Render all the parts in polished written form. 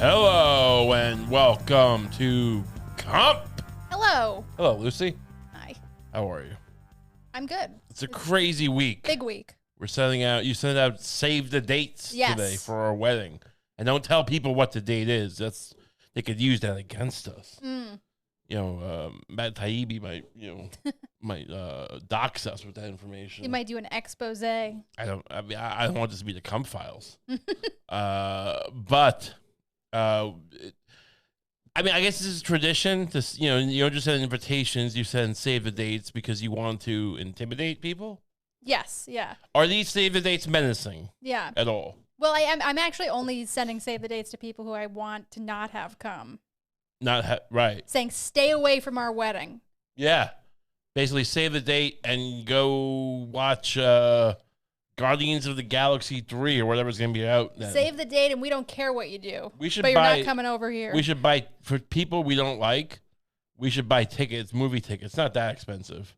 Hello and welcome to Kump. Hello. Hello, Lucy. Hi. How are you? I'm good. It's a crazy week. Big week. We're sending out, you sent out save the dates today for our wedding. And don't tell people what the date is. They could use that against us. You know, Matt Taibbi might dox us with that information. You might do an expose. I don't want this to be the Kump files. But I guess this is tradition. You don't just send invitations. You send save the dates because you want to intimidate people. Yes. Yeah. Are these save the dates menacing? Yeah. At all? Well, I'm actually only sending save the dates to people who I want to not have come. Right. Saying stay away from our wedding. Yeah. Basically, save the date and go watch Guardians of the Galaxy 3 or whatever's going to be out then. Save the date and we don't care what you do. But you're not coming over here. We should buy, for people we don't like, we should buy tickets, movie tickets. Not that expensive.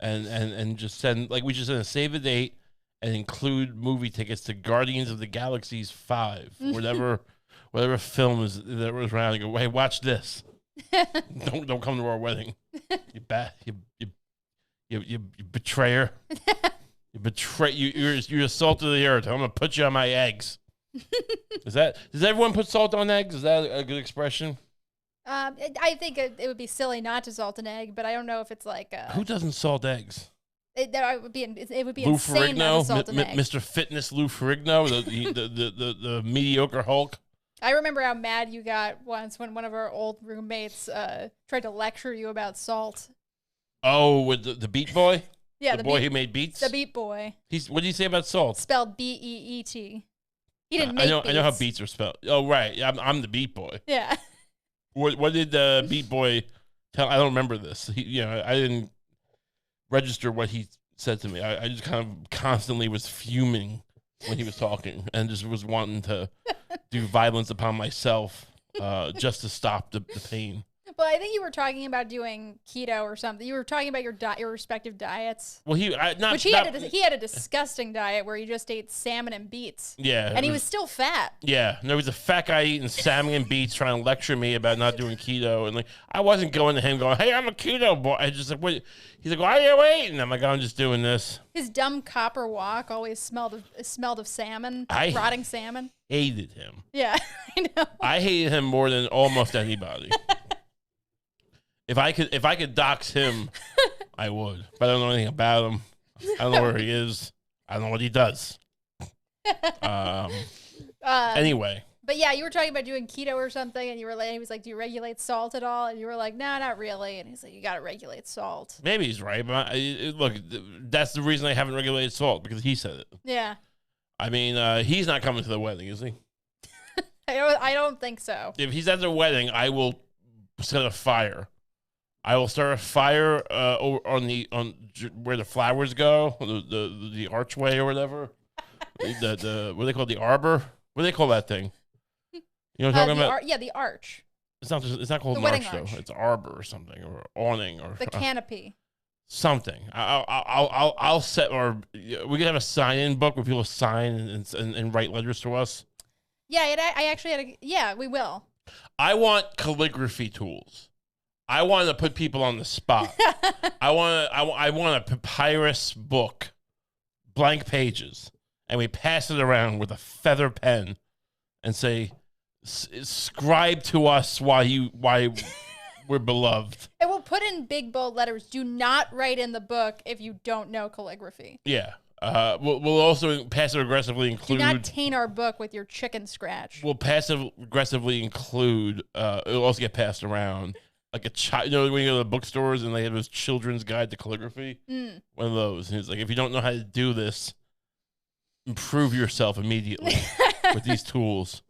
and just send, we should send a save the date and include movie tickets to Guardians of the Galaxy 5. Whatever film that was around. And go, hey, watch this. Don't come to our wedding. You betrayer. You're salt of the earth. I'm gonna put you on my eggs. Does everyone put salt on eggs? Is that a good expression? I think it would be silly not to salt an egg, but I don't know if it's who doesn't salt eggs? It would be Lou insane not to salt an egg. Mr. Fitness Lou Ferrigno, the mediocre Hulk. I remember how mad you got once when one of our old roommates tried to lecture you about salt. Oh, with the Beat Boy? Yeah, the boy who made beats? The Beat Boy. What did he say about salt? Spelled B-E-E-T. He didn't make beats. I know how beats are spelled. Oh, right. I'm the Beat Boy. Yeah. What did the Beat Boy tell? I don't remember this. I didn't register what he said to me. I just kind of constantly was fuming when he was talking and just was wanting to do violence upon myself just to stop the pain. Well, I think you were talking about doing keto or something. You were talking about your respective diets. Well, he had a disgusting diet where he just ate salmon and beets. Yeah, and he was still fat. Yeah, there was a fat guy eating salmon and beets trying to lecture me about not doing keto, and I wasn't going to him going, "Hey, I'm a keto boy." I just what? He's like, "Why are you eating?" I'm like, "I'm just doing this." His dumb copper walk always smelled of salmon, rotting salmon. Hated him. Yeah, I know. I hated him more than almost anybody. If I could dox him, I would. But I don't know anything about him. I don't know where he is. I don't know what he does. Anyway. But yeah, you were talking about doing keto or something, and he was like, "Do you regulate salt at all?" And you were like, "No, not really." And he's like, "You got to regulate salt." Maybe he's right, but look, that's the reason I haven't regulated salt, because he said it. Yeah. I mean, he's not coming to the wedding, is he? I don't think so. If he's at the wedding, I will set a fire. I will start a fire on where the flowers go, the archway or whatever. the what do they call the arbor? What do they call that thing? You know what I'm talking about? The arch. It's not called an arch though. It's arbor or something, or awning, or the canopy. Something. I'll set, or we could have a sign-in book where people sign and write letters to us. Yeah, I actually had yeah, we will. I want calligraphy tools. I want to put people on the spot. I want a papyrus book, blank pages, and we pass it around with a feather pen and say, "Scribe to us why we're beloved." And we'll put in big bold letters, "Do not write in the book if you don't know calligraphy." Yeah. We'll also passive aggressively include. Do not taint our book with your chicken scratch. We'll passive aggressively include. It'll also get passed around. Like a child, when you go to the bookstores and they have this children's guide to calligraphy, one of those. And it's like, if you don't know how to do this, improve yourself immediately with these tools.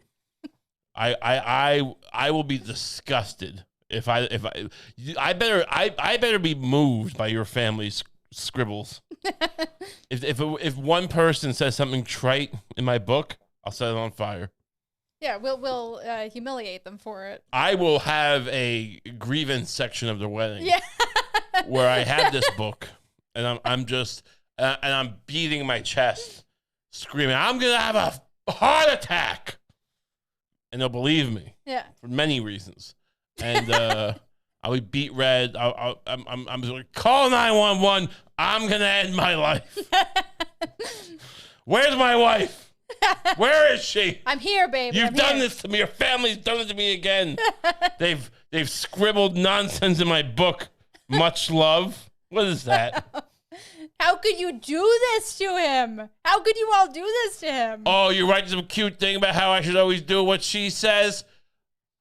I will be disgusted if I better be moved by your family's scribbles. If one person says something trite in my book, I'll set it on fire. Yeah, we'll humiliate them for it. I will have a grievance section of the wedding. Yeah. Where I have this book, and I'm just and I'm beating my chest, screaming, "I'm gonna have a heart attack!" and they'll believe me. Yeah. For many reasons. And I'll be beat red. I'm just like, call 911. I'm gonna end my life. Where's my wife? Where is she? I'm here, baby. You've done this to me. Your family's done it to me again. They've scribbled nonsense in my book. Much love. What is that? How could you do this to him? How could you all do this to him? Oh, you write some cute thing about how I should always do what she says.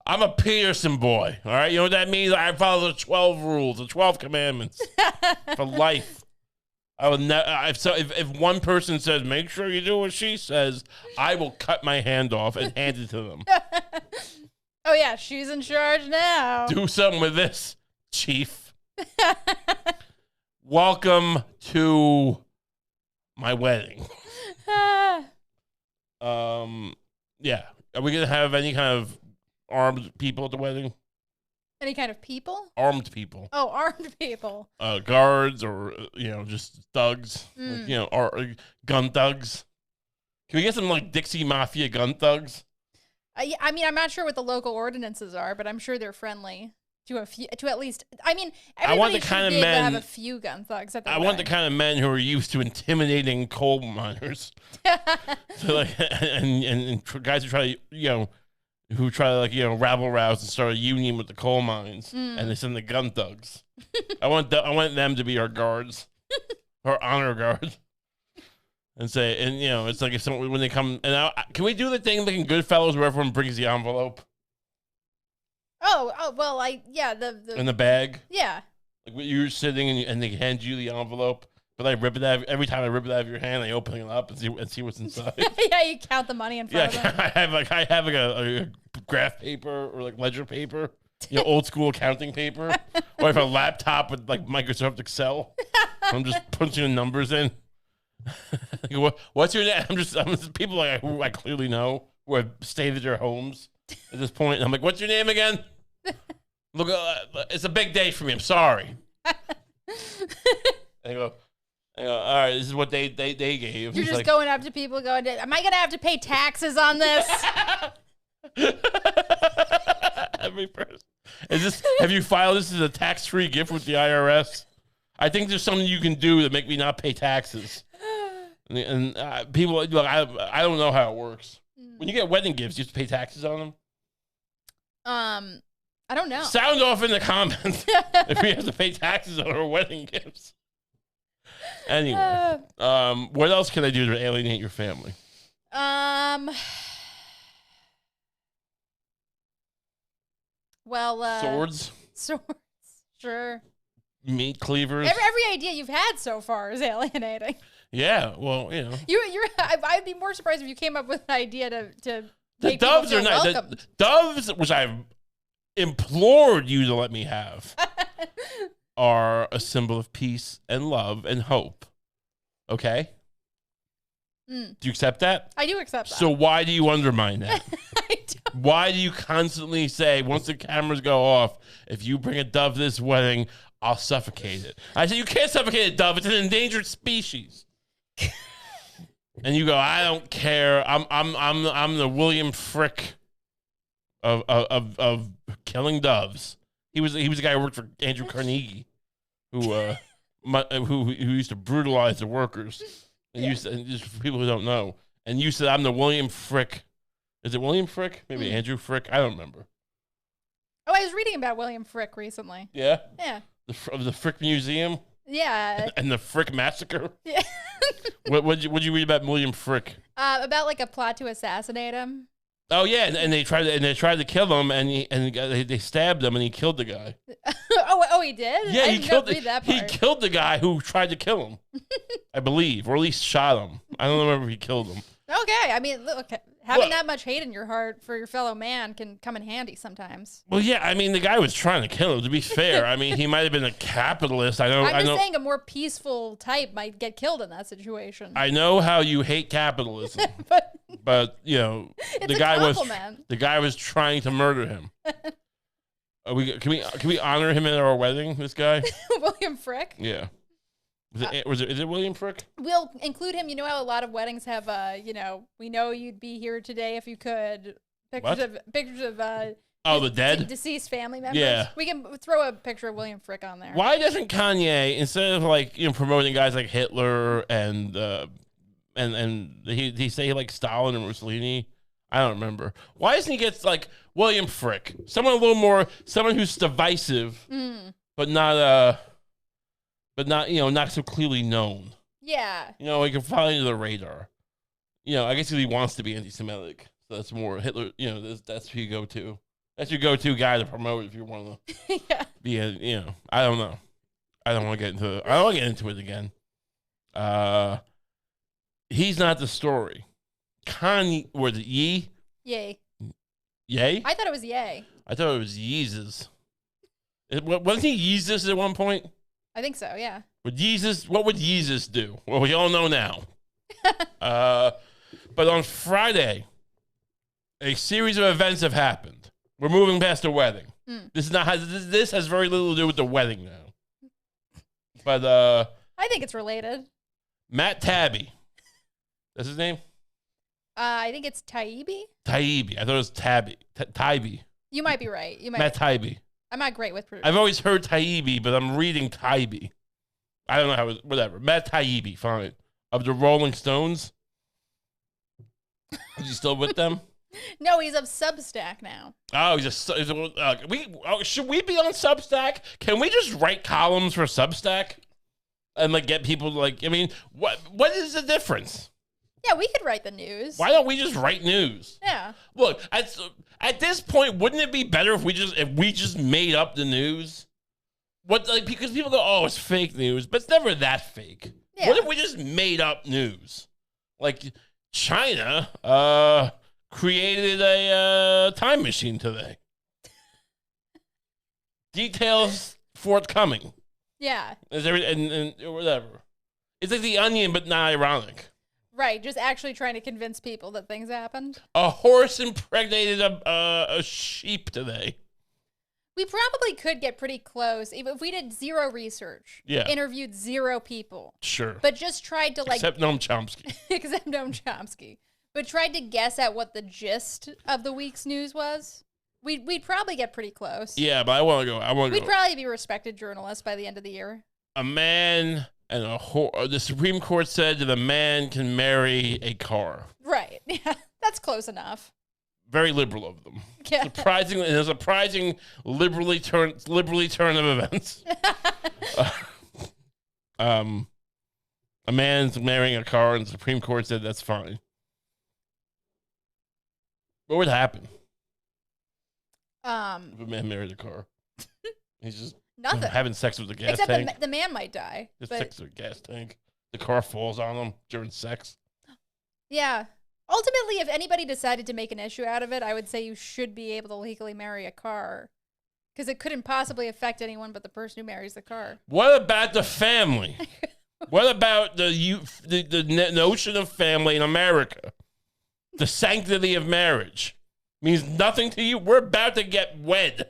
I'm a Peterson boy, all right? You know what that means? I follow the 12 rules, the 12 commandments for life. I will never. So if one person says, make sure you do what she says, I will cut my hand off and hand it to them. Oh, yeah, she's in charge now. Do something with this, chief. Welcome to my wedding. Yeah. Are we going to have any kind of armed people at the wedding? Any kind of people? Armed people. Oh, armed people. Guards or, just thugs. Like, gun thugs. Can we get some, like, Dixie Mafia gun thugs? I mean, I'm not sure what the local ordinances are, but I'm sure they're friendly to a few, to at least. I mean, everybody should be able to have a few gun thugs at the wedding. Want the kind of men who are used to intimidating coal miners. So, like, and guys who try to, rabble rouse and start a union with the coal mines, and they send the gun thugs. I want them to be our guards, our honor guard, and say, it's like if someone when they come, and can we do the thing like in Goodfellas where everyone brings the envelope? Oh, well, the in the bag. Yeah. Like you're sitting and they hand you the envelope, but I rip it out every time I rip it out of your hand. I open it up and see what's inside. Yeah, you count the money in front of them. I have a graph paper or like ledger paper, old school accounting paper, or I have a laptop with like Microsoft Excel. I'm just punching the numbers in. What's your name? I'm just people like who I clearly know who have stayed at their homes at this point. And I'm like, what's your name again? Look, it's a big day for me. I'm sorry. And I go, all right, this is what they gave. You're just going up to people going, am I going to have to pay taxes on this? Every person. Have you filed this as a tax-free gift with the IRS? I think there's something you can do to make me not pay taxes. And people, look, I don't know how it works. When you get wedding gifts, you have to pay taxes on them? I don't know. Sound off in the comments if we have to pay taxes on our wedding gifts. Anyway, what else can I do to alienate your family? Well, swords, sure. Meat cleavers. Every idea you've had so far is alienating. Yeah, well, I'd be more surprised if you came up with an idea to. The doves are nice. The doves, which I've implored you to let me have, are a symbol of peace and love and hope. Okay? Do you accept that? I do accept that. So why do you undermine that? I don't. Why do you constantly say, once the cameras go off, if you bring a dove to this wedding, I'll suffocate it? I said, you can't suffocate a dove. It's an endangered species. And you go, I don't care. I'm the William Frick of killing doves. He was the guy who worked for Andrew Carnegie, who used to brutalize the workers. And just for people who don't know. And you said I'm the William Frick. Is it William Frick? Maybe Andrew Frick. I don't remember. Oh, I was reading about William Frick recently. Yeah. Yeah. The Frick Museum. Yeah. And the Frick Massacre. Yeah. What'd you read about William Frick? About like a plot to assassinate him. Oh yeah, and they tried to kill him, and they stabbed him, and he killed the guy. oh, he did. Yeah, he read that part. He killed the guy who tried to kill him, I believe, or at least shot him. I don't remember if he killed him. Okay, I mean, look, having that much hate in your heart for your fellow man can come in handy sometimes. Well, yeah, I mean, the guy was trying to kill him. To be fair, I mean, he might have been a capitalist. I'm just saying a more peaceful type might get killed in that situation. I know how you hate capitalism, but the guy was trying to murder him. Can we honor him at our wedding? This guy, William Frick. Yeah. Is it William Frick? We'll include him. You know how a lot of weddings have, we know you'd be here today if you could, Pictures of the dead? Deceased family members. Yeah. We can throw a picture of William Frick on there. Why doesn't Kanye, instead of like, promoting guys like Hitler and he say he likes Stalin and Mussolini? I don't remember. Why doesn't he get like William Frick? Someone a little more, someone who's divisive, but not not so clearly known. Yeah. He can fly under the radar. I guess he wants to be anti-Semitic. So that's more Hitler, that's who you go to. That's your go-to guy to promote if you want to be I don't know. I don't want to get into it again. He's not the story. Kanye, was it Yay? Yay? I thought it was Yay. I thought it was Yeezus. Wasn't he Yeezus at one point? I think so, yeah. What would Yeezus do? Well, we all know now. But on Friday, a series of events have happened. We're moving past the wedding. This has very little to do with the wedding now. But I think it's related. Matt Taibbi. That's his name? I think it's Taibbi. Taibbi. I thought it was Taibbi. You might be right. Matt Taibbi. I'm not great with pronunciation. I've always heard Taibbi, but I'm reading Taibbi. I don't know how it, whatever. Matt Taibbi, fine. Of the Rolling Stones. Is he still with them? No, he's of Substack now. Oh, should we be on Substack? Can we just write columns for Substack? And get people what is the difference? Yeah, we could write the news. Why don't we just write news? Yeah. Look, at this point, wouldn't it be better if we just made up the news? Because people go, oh, it's fake news, but it's never that fake. Yeah. What if we just made up news? China created a time machine today. Details forthcoming. Yeah. And whatever. It's like The Onion, but not ironic. Right, just actually trying to convince people that things happened. A horse impregnated a sheep today. We probably could get pretty close, even if we did zero research. Yeah. Interviewed zero people. Sure. But just tried to Except Noam Chomsky. Except Noam Chomsky. But tried to guess at what the gist of the week's news was. We'd probably get pretty close. Yeah, but I want to go. We'd probably be respected journalists by the end of the year. A man and the Supreme Court said that a man can marry a car. Right. Yeah, that's close enough. Very liberal of them. Yeah. Surprisingly, in a surprising liberally turn of events. A man's marrying a car, and the Supreme Court said that's fine. What would happen? If a man married a car, he's just nothing having sex with the gas except tank. The man might die. Just sex with a gas tank. The car falls on him during sex. Yeah. Ultimately, if anybody decided to make an issue out of it, I would say you should be able to legally marry a car. Because it couldn't possibly affect anyone but the person who marries the car. What about the family? What about the notion of family in America? The sanctity of marriage means nothing to you. We're about to get wed.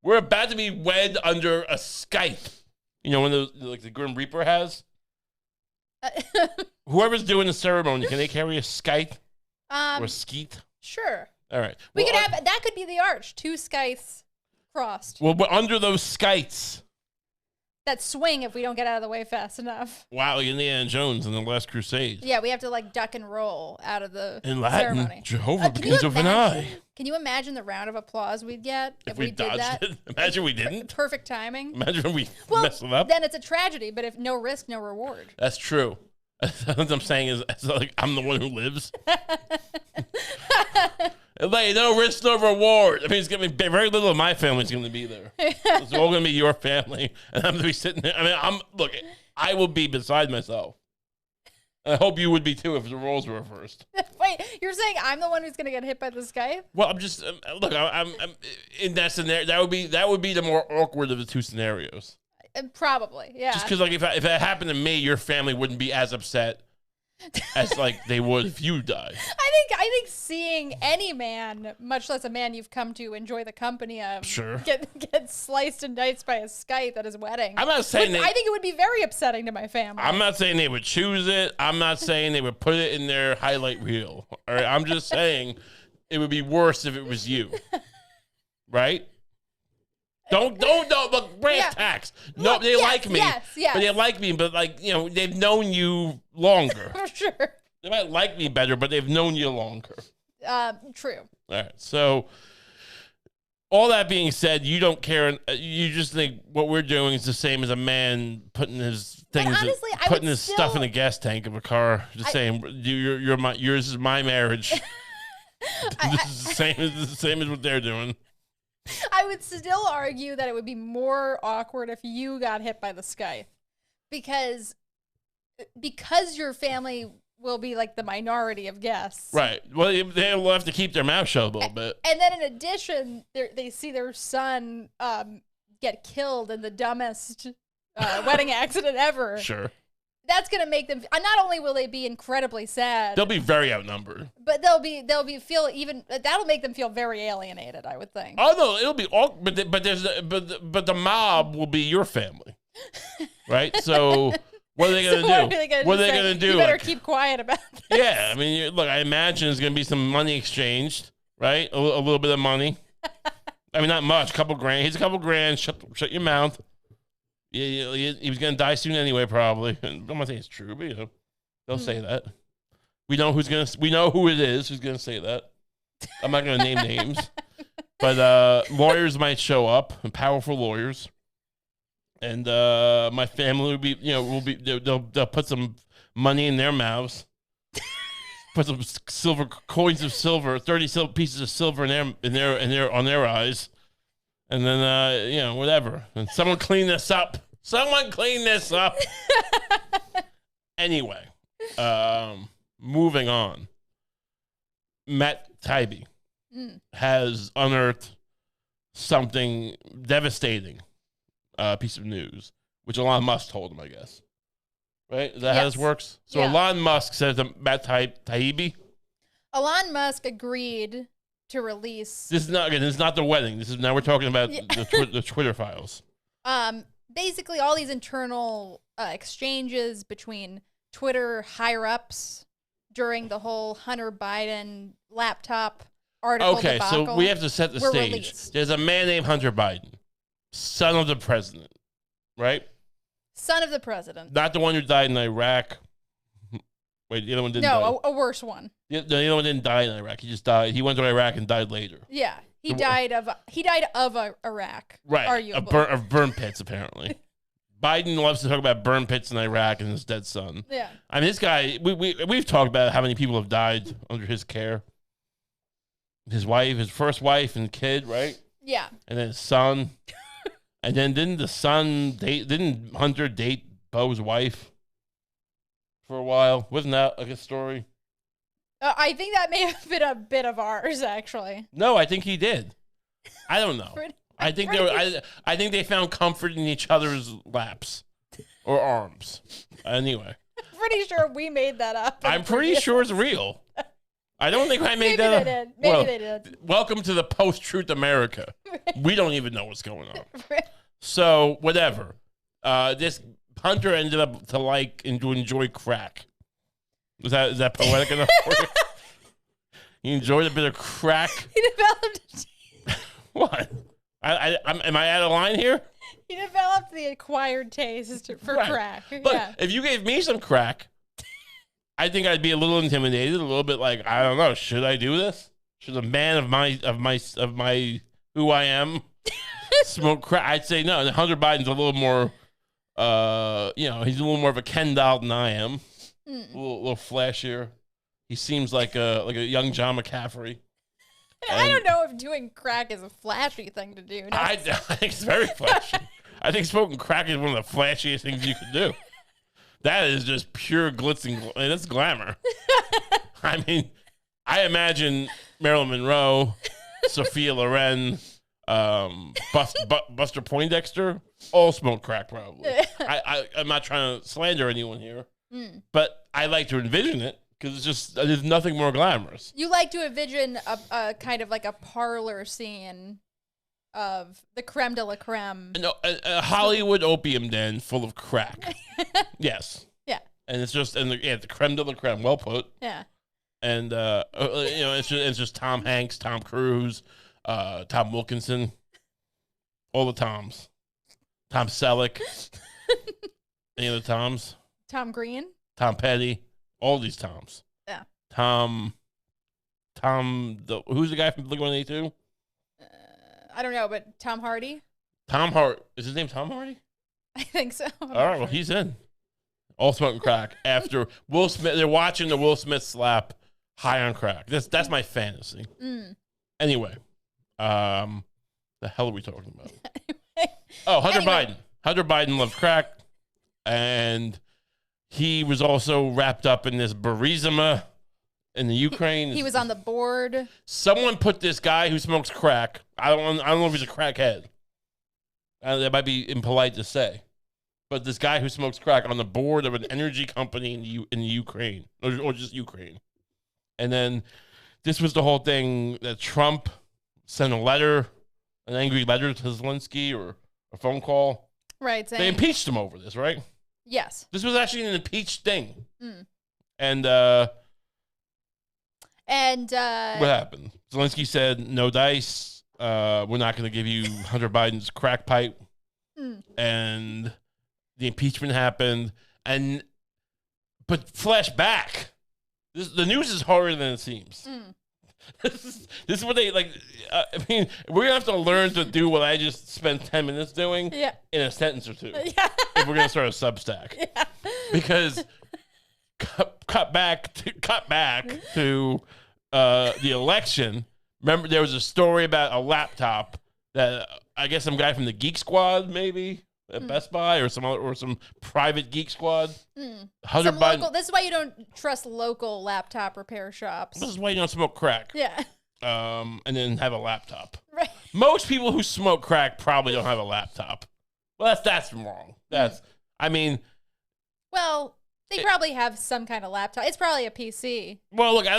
We're about to be wed under a Skype. One of those, like the Grim Reaper has. Whoever's doing the ceremony, can they carry a Skype or a skeet? Sure. All right. We could have that. Could be the arch. 2 scythes crossed. Well, but under those scythes. That swing if we don't get out of the way fast enough. Wow, Indiana Jones in the Last Crusade. Yeah, we have to duck and roll out of the in Latin, ceremony. Jehovah begins with an I. Can you imagine the round of applause we'd get if we did that? Imagine we didn't. Perfect timing. Imagine we messed it up. Then it's a tragedy, but if no risk, no reward. That's true. What I'm saying is, I'm the one who lives. No risk, no reward. I mean, it's going to be very little of my family's going to be there. It's all going to be your family, and I'm going to be sitting there. I mean, I will be beside myself. I hope you would be too if the roles were reversed. Wait, you're saying I'm the one who's going to get hit by the Skype? Well, I'm just I'm in that scenario. That would be the more awkward of the two scenarios. Probably, yeah. Just because, if it happened to me, your family wouldn't be as upset as they would if you died. I think seeing any man, much less a man you've come to enjoy the company of, sure, get sliced and diced by a Skype at his wedding. I'm not saying I think it would be very upsetting to my family. I'm not saying they would choose it. I'm not saying they would put it in their highlight reel. All right, I'm just saying it would be worse if it was you, right? Don't look, brass tacks. No, they like me. Yes. But they like me, but like, they've known you longer. For sure. They might like me better, but they've known you longer. True. All right. So all that being said, you don't care. You just think what we're doing is the same as a man putting his things, honestly, putting his stuff in the gas tank of a car. Just saying, yours is my marriage. This is the same as what they're doing. I would still argue that it would be more awkward if you got hit by the scythe, because your family will be like the minority of guests. Right. Well, they'll have to keep their mouth shut a little bit. And then in addition, they see their son get killed in the dumbest wedding accident ever. Sure. That's gonna make them. Not only will they be incredibly sad, they'll be very that'll make them feel very alienated, I would think. Oh no, it'll be awkward. But the mob will be your family, right? So what are they gonna do? What are they gonna do? You better keep quiet about this. Yeah, I mean, look, I imagine there's gonna be some money exchanged, right? A little bit of money. I mean, not much. Couple grand. Here's a couple grand. Shut your mouth. Yeah, he was gonna die soon anyway, probably. I'm not saying it's true, but they'll say that. We know who it is who's gonna say that. I'm not gonna name names, but lawyers might show up, and powerful lawyers, and my family they'll put some money in their mouths, put some coins of silver, 30 pieces of silver on their eyes. And then, whatever. And someone clean this up. Anyway, moving on. Matt Taibbi has unearthed something devastating, piece of news, which Elon Musk told him, I guess. Right? Is that how this works? So Elon Musk says to Matt Taibbi. Elon Musk agreed to release. This is not the wedding. Now we're talking about the Twitter files. Basically all these internal exchanges between Twitter higher ups during the whole Hunter Biden laptop article debacle. So we have to set the stage. Released. There's a man named Hunter Biden, son of the president, right? Son of the president. Not the one who died in Iraq. Wait, the other one didn't die. No, a worse one. The other one didn't die in Iraq. He just died. He went to Iraq and died later. Yeah, he died of Iraq. Right, arguably. of burn pits, apparently. Biden loves to talk about burn pits in Iraq and his dead son. Yeah. I mean, this guy, we've talked about how many people have died under his care. His wife, his first wife and kid, right? Yeah. And then his son. And then didn't Hunter date Bo's wife for a while? Wasn't that like a story? I think that may have been a bit of ours, actually. No, I think he did. I don't know. I think they found comfort in each other's laps or arms. Anyway, pretty sure we made that up. I'm pretty sure it's real. I don't think I made that up. Maybe they did. Welcome to the post-truth America. We don't even know what's going on. So whatever. This Hunter ended up to enjoy crack. Is that poetic enough for you? You enjoyed a bit of crack. He developed. What? Am I out of line here? He developed the acquired taste for crack. Look, if you gave me some crack, I think I'd be a little intimidated, a little bit like, I don't know, should I do this? Should a man of my who I am smoke crack? I'd say no. And Hunter Biden's a little more, he's a little more of a Ken doll than I am. A little flashier. He seems like a young John McCaffrey. I don't know if doing crack is a flashy thing to do. I think it's very flashy. I think smoking crack is one of the flashiest things you can do. That is just pure glitz and that's glamour. I mean, I imagine Marilyn Monroe, Sophia Loren, Buster Poindexter all smoke crack probably. I'm not trying to slander anyone here, but I like to envision it because there's nothing more glamorous. You like to envision a kind of like a parlor scene of the creme de la creme. No, a Hollywood opium den full of crack. Yes. Yeah. And it's just the creme de la creme. Well put. Yeah. and it's just Tom Hanks, Tom Cruise, Tom Wilkinson, all the Toms, Tom Selleck, any of the Toms, Tom Green, Tom Petty, all these Toms. Yeah. Who's the guy from Blink-182? I don't know, but Tom Hardy. Tom Hart. Is his name Tom Hardy? I think so. All right, well, he's in. All smoking crack after Will Smith. They're watching the Will Smith slap high on crack. That's my fantasy. Anyway, the hell are we talking about? Oh, Hunter Biden. Hunter Biden loves crack, and he was also wrapped up in this Burisma in the Ukraine. He was on the board. Someone put this guy who smokes crack. I don't know if he's a crackhead. That might be impolite to say. But this guy who smokes crack on the board of an energy company in the Ukraine, or just Ukraine. And then this was the whole thing that Trump sent an angry letter to Zelensky or a phone call. Right. They impeached him over this, right? Yes. This was actually an impeached thing. And what happened? Zelensky said, no dice. We're not going to give you Hunter Biden's crack pipe. And the impeachment happened. But flash back. The news is harder than it seems. This is what they like. I mean, we're gonna have to learn to do what I just spent 10 minutes doing in a sentence or two. If we're gonna start a Substack, because cut back to the election. Remember, there was a story about a laptop that I guess some guy from the Geek Squad maybe at Best Buy or some private Geek Squad. Hunter Biden. This is why you don't trust local laptop repair shops. This is why you don't smoke crack. Yeah. And then have a laptop. Right. Most people who smoke crack probably don't have a laptop. Well, that's wrong. Well, they probably have some kind of laptop. It's probably a PC. Well, look, I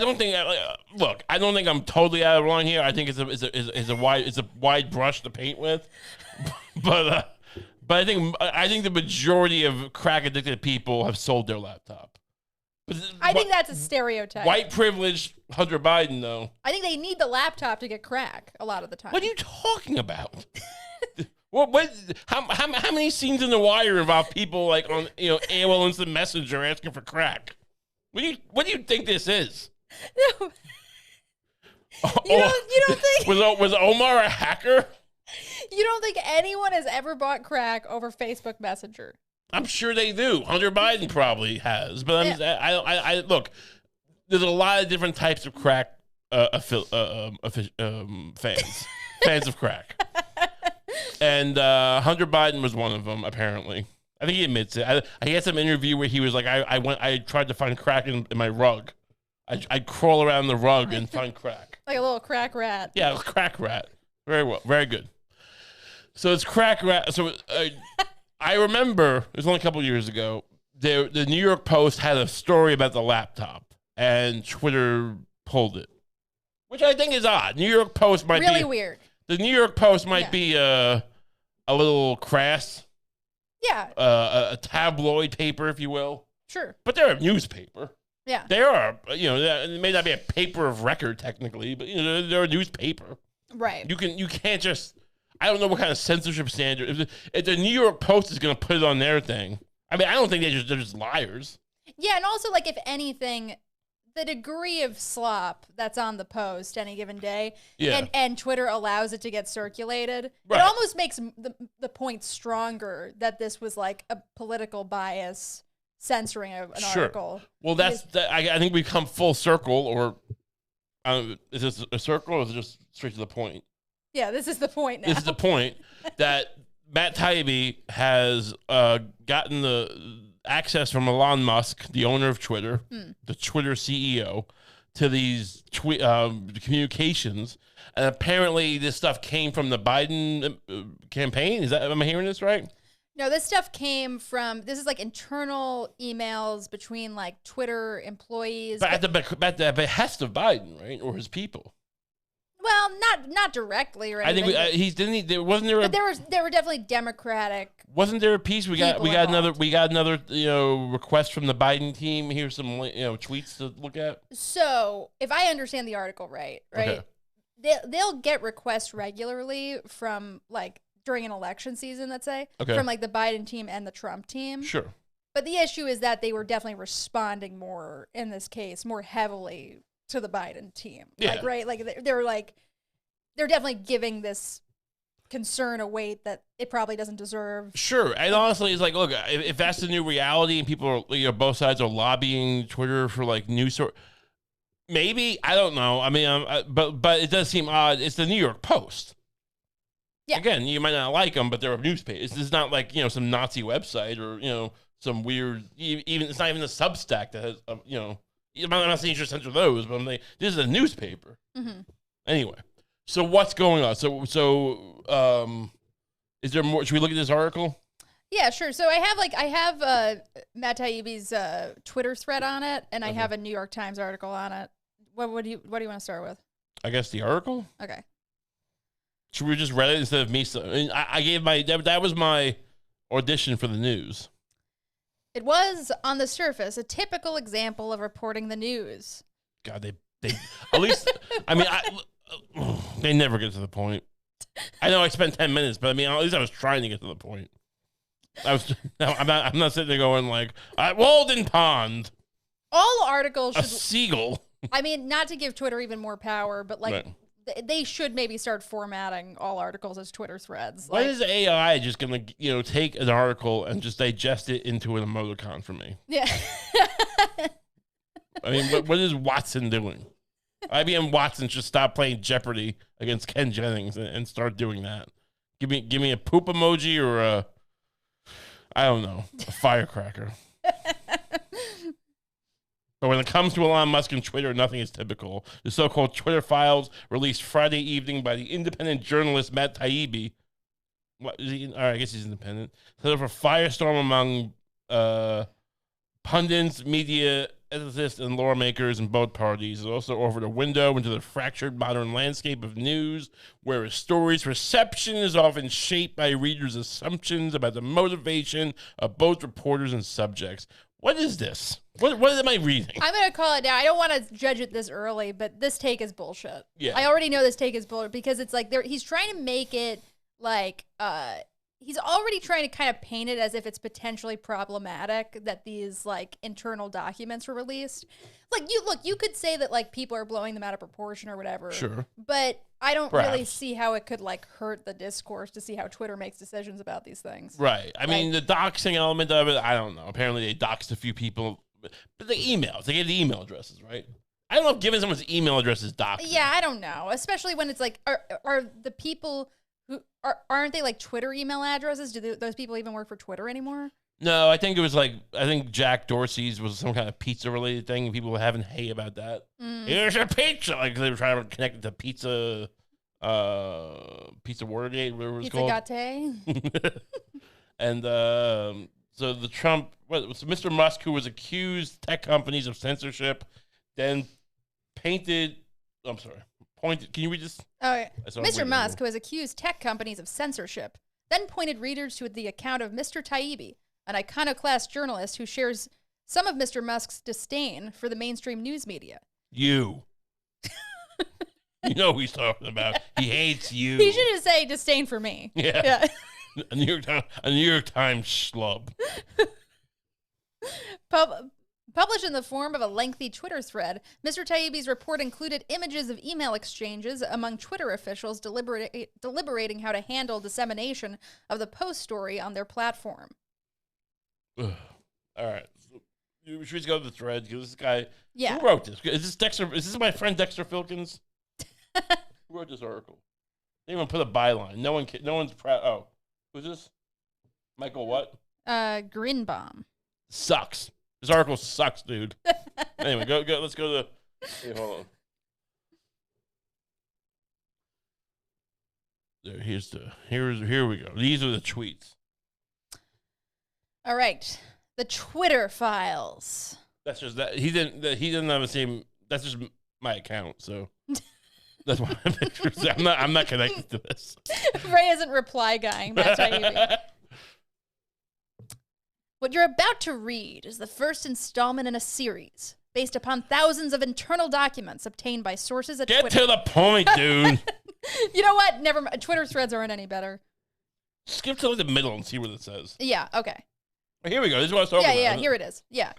don't think I'm totally out of line here. I think it's a wide brush to paint with, but I think the majority of crack addicted people have sold their laptop. I think that's a stereotype. White privilege, Hunter Biden, though. I think they need the laptop to get crack a lot of the time. What are you talking about? How many scenes in The Wire involve people like on AOL Instant Messenger asking for crack? What do you think this is? No. You don't think was Omar a hacker? You don't think anyone has ever bought crack over Facebook Messenger? I'm sure they do. Hunter Biden probably has, but I look. There's a lot of different types of crack fans of crack, and Hunter Biden was one of them. Apparently, I think he admits it. I had some interview where he was like, I tried to find crack in my rug. I'd crawl around the rug and find crack, like a little crack rat. Yeah, a crack rat. Very well, very good. So it's crack rat. So. I remember, it was only a couple years ago, the New York Post had a story about the laptop, and Twitter pulled it, which I think is odd. New York Post might be... Really weird. The New York Post might be a little crass. Yeah. A tabloid paper, if you will. Sure. But they're a newspaper. Yeah. They are, it may not be a paper of record technically, but they're a newspaper. Right. You can't just... I don't know what kind of censorship standard. If the New York Post is going to put it on their thing, I mean, I don't think they're just liars. Yeah, and also, like, if anything, the degree of slop that's on the Post any given day, and Twitter allows it to get circulated, it almost makes the point stronger that this was, like, a political bias censoring of an article. Well, I think we've come full circle, or is this a circle, or is it just straight to the point? Yeah, this is the point now. This is the point that Matt Taibbi has gotten the access from Elon Musk, the owner of Twitter, the Twitter CEO, to these communications. And apparently this stuff came from the Biden campaign. Am I hearing this right? No, this stuff came from, this is like internal emails between like Twitter employees. But at the behest of Biden, right? Or his people. Well, not directly, right? I think he didn't. There wasn't there. But there were definitely Democratic. Wasn't there a piece we got another request from the Biden team? Here's some tweets to look at. So if I understand the article right, Okay. they'll get requests regularly from like during an election season, let's say, from like the Biden team and the Trump team. Sure. But the issue is that they were definitely responding more in this case, more heavily to the Biden team. Yeah. Like, right? Like they're definitely giving this concern a weight that it probably doesn't deserve. Sure. And honestly, it's like, look, if that's the new reality and people are, both sides are lobbying Twitter for like news source, maybe, I don't know. I mean, but it does seem odd. It's the New York Post. Yeah. Again, you might not like them, but they're a newspaper. It's not like, some Nazi website or, some weird, even it's not even a Substack that has, I'm not saying you should censor those, but I'm like, this is a newspaper. Mm-hmm. Anyway, so what's going on? So, is there more? Should we look at this article? Yeah, sure. So I have Matt Taibbi's Twitter thread on it, and I have a New York Times article on it. What do you want to start with? I guess the article. Okay. Should we just read it instead of me? I gave that was my audition for the news. It was, on the surface, a typical example of reporting the news. God, they at least, I mean, they never get to the point. I know I spent 10 minutes, but I mean, at least I was trying to get to the point. I'm not sitting there going like, Walden Pond. All articles should... A seagull. I mean, not to give Twitter even more power, but like... Right. They should maybe start formatting all articles as Twitter threads. Why is AI just gonna, take an article and just digest it into an emoticon for me? Yeah. I mean, what is Watson doing? IBM Watson should stop playing Jeopardy against Ken Jennings and start doing that. Give me a poop emoji or a firecracker. But when it comes to Elon Musk and Twitter, nothing is typical. The so-called Twitter files released Friday evening by the independent journalist Matt Taibbi. What is he? All right, I guess he's independent. Set up a firestorm among pundits, media ethicists, and lawmakers in both parties. It also offered a window into the fractured modern landscape of news, where a story's reception is often shaped by readers' assumptions about the motivation of both reporters and subjects. What is this? What am I reading? I'm going to call it now. I don't want to judge it this early, but this take is bullshit. Yeah. I already know this take is bullshit because it's like he's trying to make it like he's already trying to kind of paint it as if it's potentially problematic that these like internal documents were released. Like you could say that like people are blowing them out of proportion or whatever. Sure. But I don't really see how it could like hurt the discourse to see how Twitter makes decisions about these things. Right. I mean, the doxing element of it, I don't know. Apparently they doxed a few people, but the emails, they gave the email addresses, right? I don't know if giving someone's email address is doxing. Yeah, I don't know. Especially when it's like, are the people who aren't they like Twitter email addresses? Do those people even work for Twitter anymore? No, I think it was like, Jack Dorsey's was some kind of pizza related thing. And people were having hay about that. Here's a pizza. Like they were trying to connect it to pizza Watergate, whatever it was called. Pizza Gate. And so the Trump, Mr. Musk, who was accused tech companies of censorship, then pointed, can you read this? Oh, yeah. Mr. Musk, who has accused tech companies of censorship, then pointed readers to the account of Mr. Taibbi, an iconoclast journalist who shares some of Mr. Musk's disdain for the mainstream news media. You. You know who he's talking about. He hates you. He should just say disdain for me. Yeah. A New York Times schlub. Published in the form of a lengthy Twitter thread, Mr. Taibbi's report included images of email exchanges among Twitter officials deliberating how to handle dissemination of the Post story on their platform. All right. Should we just go to the thread? Because this guy, yeah. Who wrote this? Is this Dexter? Is this my friend Dexter Filkins? Who wrote this article? They didn't even put a byline. No one's proud. Oh, who's this? Michael what? Greenbaum. Sucks. This article sucks, dude. Anyway, go. Let's go to. Hey, hold on. There. Here we go. These are the tweets. All right, the Twitter files. That's just that he didn't have the same. That's just my account. So That's why I'm not connected to this. Ray isn't reply guying Matt Taibbi. What you're about to read is the first installment in a series based upon thousands of internal documents obtained by sources at Twitter. Get to the point, dude. You know what? Never mind. Twitter threads aren't any better. Skip to the middle and see what it says. Yeah, okay. Here we go. This is what I was talking about. Yeah, here it is. Yeah.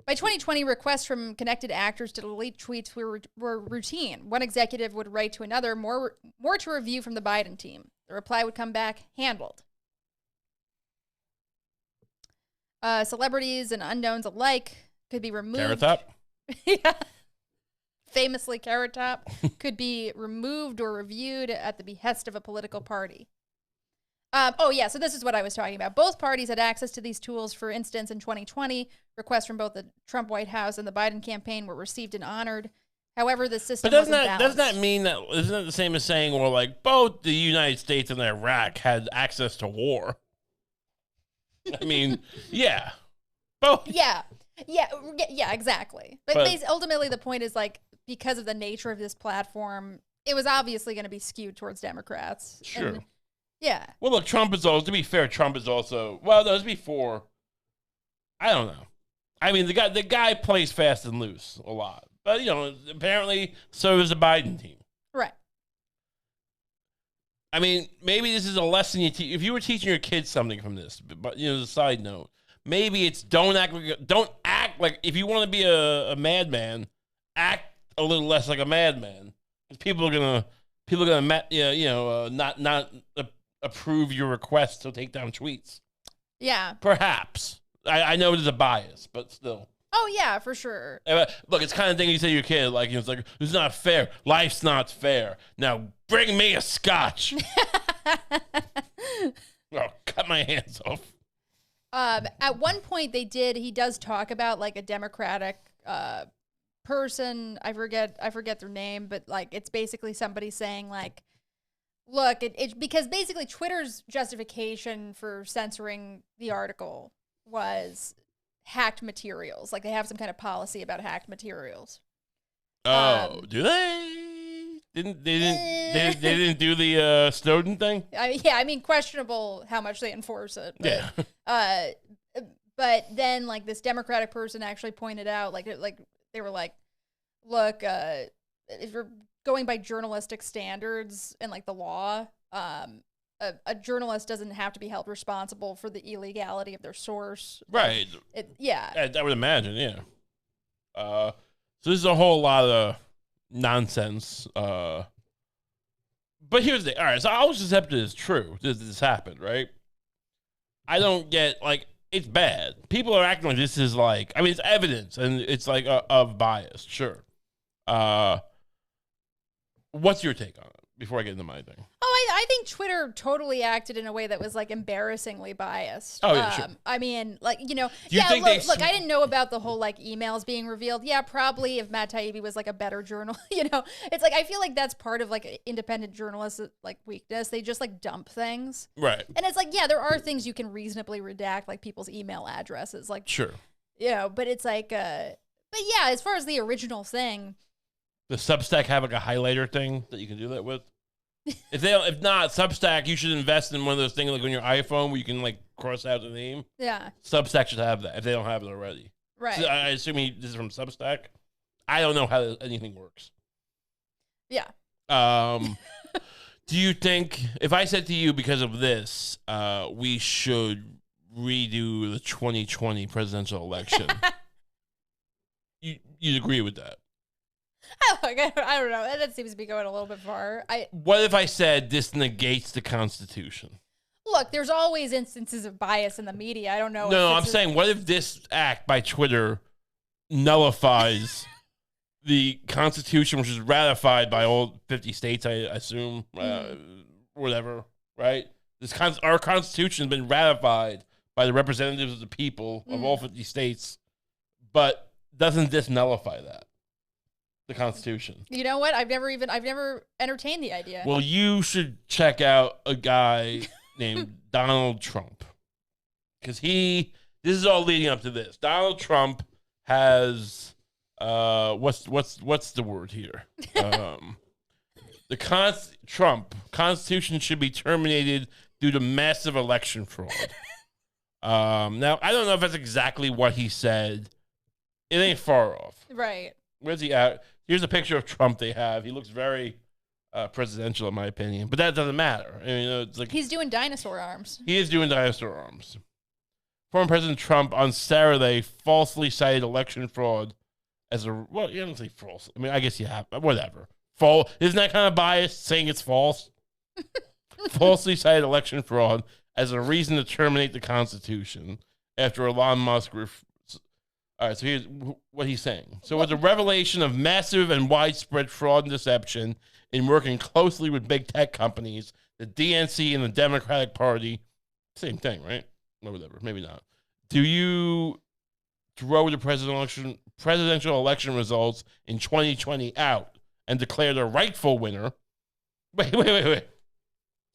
By 2020, requests from connected actors to delete tweets were routine. One executive would write to another, more to review from the Biden team. The reply would come back, handled. Celebrities and unknowns alike could be removed. Carrot Top? Yeah. Famously, Carrot Top could be removed or reviewed at the behest of a political party. So this is what I was talking about. Both parties had access to these tools. For instance, in 2020, requests from both the Trump White House and the Biden campaign were received and honored. However, the system wasn't balanced. Doesn't that mean that, isn't that the same as saying, well, like, both the United States and Iraq had access to war? I mean, yeah. Both. Yeah, exactly. But ultimately, the point is, like, because of the nature of this platform, it was obviously going to be skewed towards Democrats. Sure. And, yeah. Well, look, to be fair, Trump is also, well, that was before, I don't know. I mean, the guy plays fast and loose a lot. But, apparently, so does the Biden team. Right. I mean, maybe this is a lesson you teach. If you were teaching your kids something from this, but, as a side note, maybe it's don't act like, if you want to be a madman, act a little less like a madman. Because people are gonna not approve your request to take down tweets. Yeah. Perhaps. I know there's a bias, but still. Oh, yeah, for sure. Look, it's kind of thing you say to your kid, like, it's like, it's not fair. Life's not fair. Now, bring me a scotch. Oh, cut my hands off. At one point, he does talk about, like, a Democratic person. I forget their name, but, like, it's basically somebody saying, like, look, because basically Twitter's justification for censoring the article was hacked materials. Like, they have some kind of policy about hacked materials. Oh, do they? They didn't do the Snowden thing? I mean, questionable how much they enforce it. But, yeah. But then, like, this Democratic person actually pointed out, like they were like, look, if you're going by journalistic standards and, like, the law, a journalist doesn't have to be held responsible for the illegality of their source. Right. Yeah. I would imagine, yeah. So this is a whole lot of nonsense. But here's the thing. All right, so I'll just accept it as true. This happened, right? I don't get, like, it's bad. People are acting like this is, like, I mean, it's evidence, and it's, like, of bias, sure. What's your take on it before I get into my thing? Oh, I think Twitter totally acted in a way that was, like, embarrassingly biased. Oh, yeah, sure. I mean, like, look, I didn't know about the whole, like, emails being revealed. Yeah, probably if Matt Taibbi was, like, a better journalist, It's like, I feel like that's part of, like, independent journalists' like, weakness. They just, like, dump things. Right. And it's like, yeah, there are things you can reasonably redact, like people's email addresses. Like, sure. But it's like, but yeah, as far as the original thing. Does Substack have, like, a highlighter thing that you can do that with? If not, Substack, you should invest in one of those things like on your iPhone where you can, like, cross out the name. Yeah. Substack should have that if they don't have it already. Right. So I assume this is from Substack. I don't know how anything works. Yeah. Do you think, if I said to you because of this, we should redo the 2020 presidential election, you'd agree with that? I don't know. That seems to be going a little bit far. What if I said this negates the Constitution? Look, there's always instances of bias in the media. I don't know. No, I'm saying, what if this act by Twitter nullifies the Constitution, which is ratified by all 50 states, I assume, whatever, right? Our Constitution has been ratified by the representatives of the people of all 50 states, but doesn't this nullify that? The Constitution. You know what? I've never entertained the idea. Well, you should check out a guy named Donald Trump. Because this is all leading up to this. Donald Trump has what's the word here? Trump Constitution should be terminated due to massive election fraud. Now I don't know if that's exactly what he said. It ain't far off. Right. Where's he at? Here's a picture of Trump they have. He looks very presidential in my opinion, but that doesn't matter. I mean, it's like he's doing dinosaur arms. He is doing dinosaur arms. Former President Trump on Saturday falsely cited election fraud as a, well, you don't say false. I mean, I guess you have, whatever. Isn't that kind of biased saying it's false? Falsely cited election fraud as a reason to terminate the Constitution after Elon Musk. All right, so here's what he's saying. So with the revelation of massive and widespread fraud and deception in working closely with big tech companies, the DNC and the Democratic Party, same thing, right? Or whatever, maybe not. Do you throw the presidential election results in 2020 out and declare the rightful winner? Wait.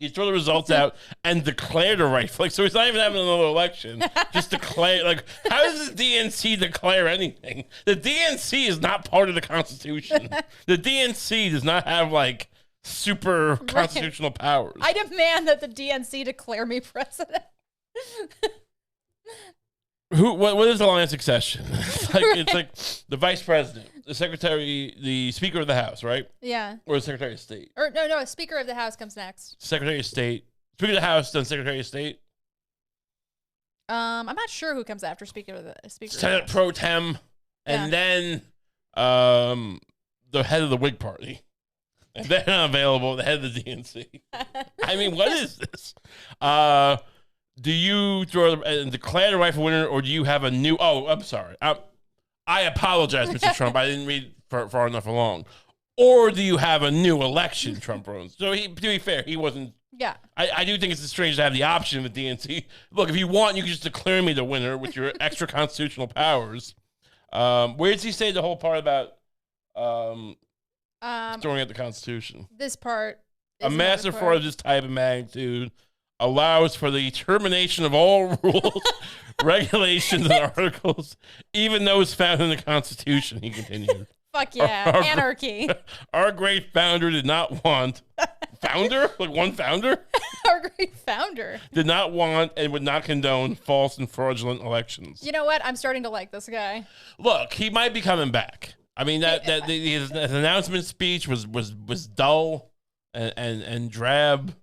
You throw the results out and declare the rightful. Like, so it's not even having another election. Just declare. Like, how does the DNC declare anything? The DNC is not part of the Constitution. The DNC does not have, like, super constitutional powers. I demand that the DNC declare me president. What is the line of succession? It's like the vice president, the secretary, the speaker of the House, right? Yeah. Or the secretary of state. Or no, speaker of the House comes next. Secretary of state. Speaker of the House, then secretary of state. I'm not sure who comes after speaker of the Senate pro tem, and then the head of the Whig Party. And then available, the head of the DNC. I mean, what is this? Do you throw and declare the rightful winner, or do you have a new? Oh, I'm sorry. I apologize, Mr. Trump. I didn't read far enough along. Or do you have a new election, Trump runs? So to be fair, he wasn't. Yeah. I do think it's strange to have the option with DNC. Look, if you want, you can just declare me the winner with your extra constitutional powers. Where does he say the whole part about throwing out the Constitution? This part. A massive fraud of this type of magnitude allows for the termination of all rules, regulations, and articles, even those found in the Constitution, he continued. Fuck yeah, anarchy. Our great founder did not want... Founder? Like one founder? Our great founder. Did not want and would not condone false and fraudulent elections. You know what? I'm starting to like this guy. Look, he might be coming back. I mean, his announcement speech was dull and drab.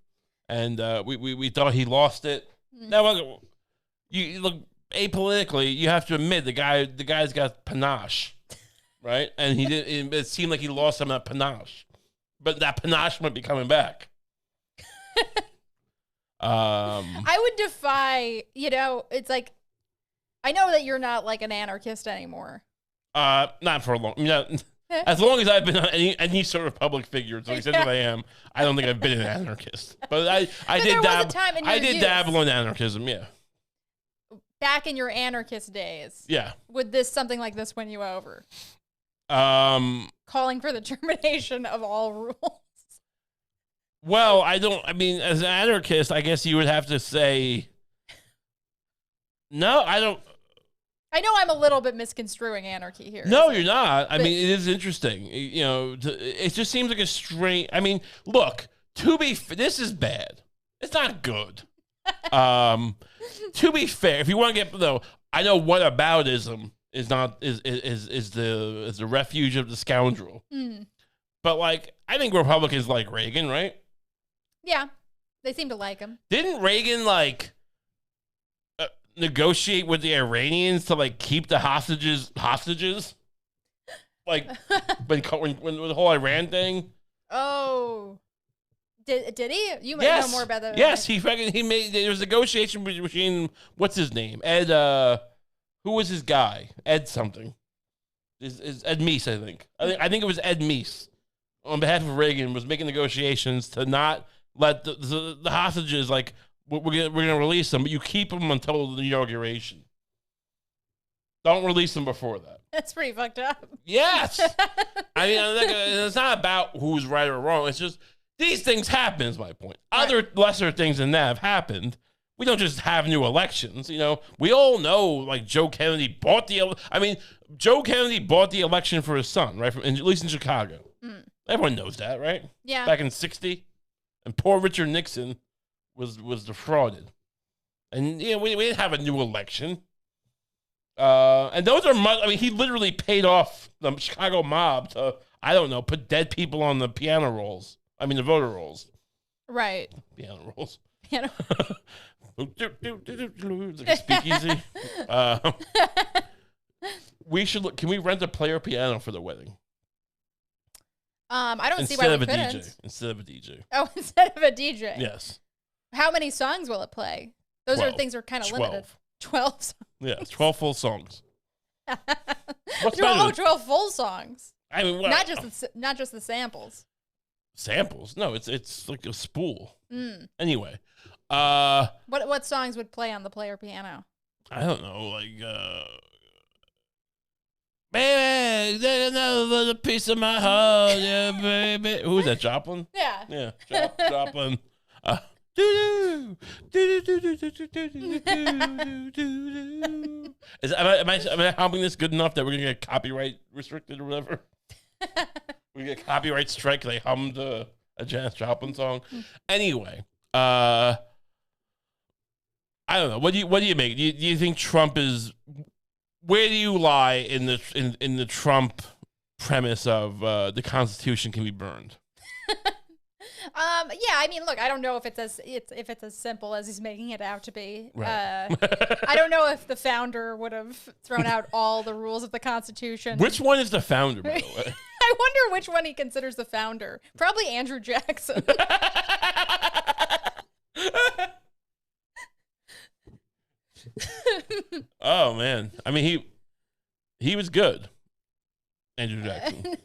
And we thought he lost it. Now, you look apolitically. You have to admit the guy's got panache, right? And he did. It seemed like he lost some of that panache, but that panache might be coming back. I would defy. It's like I know that you're not like an anarchist anymore. Not for a long. As long as I've been on any sort of public figure, so except that I am, I don't think I've been an anarchist. But I did dabble in anarchism, yeah. Back in your anarchist days. Yeah. Would something like this win you over? Calling for the termination of all rules. Well, I mean, as an anarchist, I guess you would have to say, no, I don't. I know I'm a little bit misconstruing anarchy here. No, you're not. I mean, it is interesting. It just seems like a strange. I mean, look, this is bad. It's not good. To be fair, if you want to get though, I know whataboutism is the refuge of the scoundrel. But like, I think Republicans like Reagan, right? Yeah, they seem to like him. Didn't Reagan negotiate with the Iranians to like keep the hostages like when the whole Iran thing? Oh, did he? You might know more about that. Yes, he made. There was negotiation between what's his name, Ed. Who was his guy? Ed something. Is Ed Meese? I think it was Ed Meese on behalf of Reagan was making negotiations to not let the hostages like. We're gonna release them, but you keep them until the inauguration. Don't release them before that. That's pretty fucked up. Yes. I mean, it's not about who's right or wrong. It's just these things happen. Is my point. Right. Other lesser things than that have happened. We don't just have new elections. We all know like Joe Kennedy bought the election for his son, right? At least in Chicago. Everyone knows that, right? Yeah. Back in '60, and poor Richard Nixon was defrauded, and we didn't have a new election. And those are I mean, he literally paid off the Chicago mob to, I don't know, put dead people on the piano rolls. I mean, the voter rolls. Right. Piano rolls. Piano. It's like a speakeasy. We should look. Can we rent a player piano for the wedding? I don't see why we couldn't. Instead of a DJ. Oh, instead of a DJ. Yes. How many songs will it play? Those 12. are things are kind of limited. 12 songs. Yeah, 12 full songs. 12 full songs. I mean, not just the samples. Samples? No, it's like a spool. Anyway, what songs would play on the player piano? I don't know, like baby, there's another little piece of my heart, yeah, baby. Who is that? Joplin? Yeah. Yeah, Joplin. Am I humming this good enough that we're gonna get copyright restricted or whatever? We get copyright strike. They hummed a Janis Joplin song. Anyway, I don't know. What do you make? Do you think Trump is? Where do you lie in the Trump premise of the Constitution can be burned? Yeah, I mean, look, I don't know if it's as simple as he's making it out to be. Right. I don't know if the founder would have thrown out all the rules of the Constitution. Which one is the founder, by the way? I wonder which one he considers the founder. Probably Andrew Jackson. Oh man, I mean he was good, Andrew Jackson.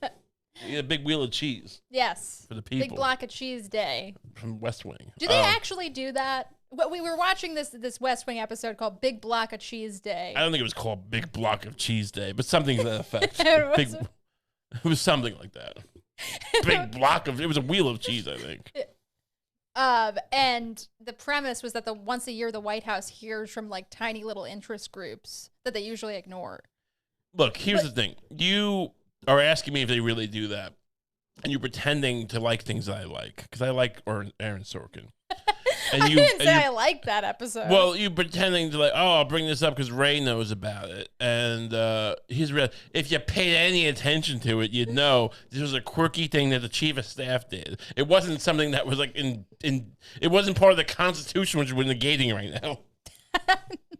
He had a big wheel of cheese. Yes. For the people. Big block of cheese day. From West Wing. Do they actually do that? Well, we were watching this West Wing episode called Big Block of Cheese Day. I don't think it was called Big Block of Cheese Day, but something to that effect. It was something like that. Big block of, it was a wheel of cheese, I think. And the premise was that once a year the White House hears from like tiny little interest groups that they usually ignore. Look, here's the thing. You are asking me if they really do that, and you're pretending to like things that I like, because I like Aaron Sorkin. And I didn't say I liked that episode. Well, you pretending to like, oh, I'll bring this up because Ray knows about it, and he's real. If you paid any attention to it, you'd know this was a quirky thing that the chief of staff did. It wasn't something that was like it wasn't part of the Constitution, which we're negating right now.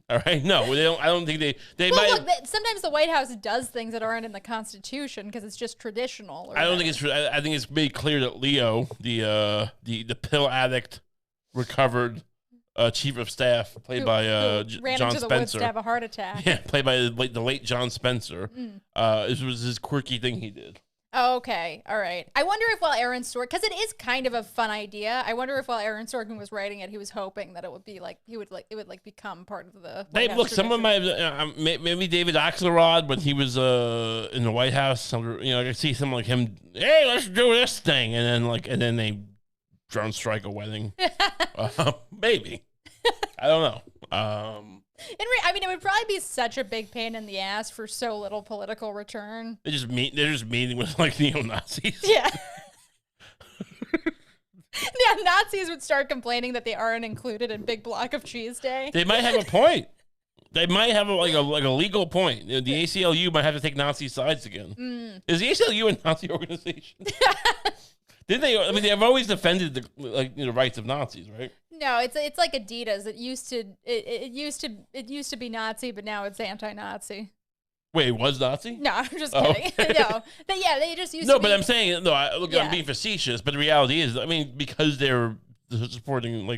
All right, no, they don't. I don't think they might. Look, sometimes the White House does things that aren't in the Constitution because it's just traditional. I don't think it's. I think it's made clear that Leo, the pill addict, recovered chief of staff, played by ran John into the Spencer. woods to have a heart attack. Yeah, played by the late John Spencer. This was his quirky thing he did. Oh, okay, all right. I wonder if while Aaron Sorkin, because it is kind of a fun idea. I wonder if while Aaron Sorkin was writing it, he was hoping that it would be like it would become part of the. Look, some of my maybe David Axelrod when he was in the White House. I could see someone like him. Hey, let's do this thing, and then they drone strike a wedding. Maybe. I don't know. I mean, it would probably be such a big pain in the ass for so little political return. They're just meeting with like neo-Nazis. Yeah. Yeah, Nazis would start complaining that they aren't included in Big Block of Cheese Day. They might have a point. They might have a legal point. The ACLU might have to take Nazi sides again. Is the ACLU a Nazi organization? Did they? I mean, they've always defended the rights of Nazis, right? No, it's like Adidas. It used to be Nazi, but now it's anti-Nazi. Wait, it was Nazi? No, I'm just kidding. Okay. No, they just used to. No, but I'm saying I'm being facetious. But the reality is, I mean, because they're supporting,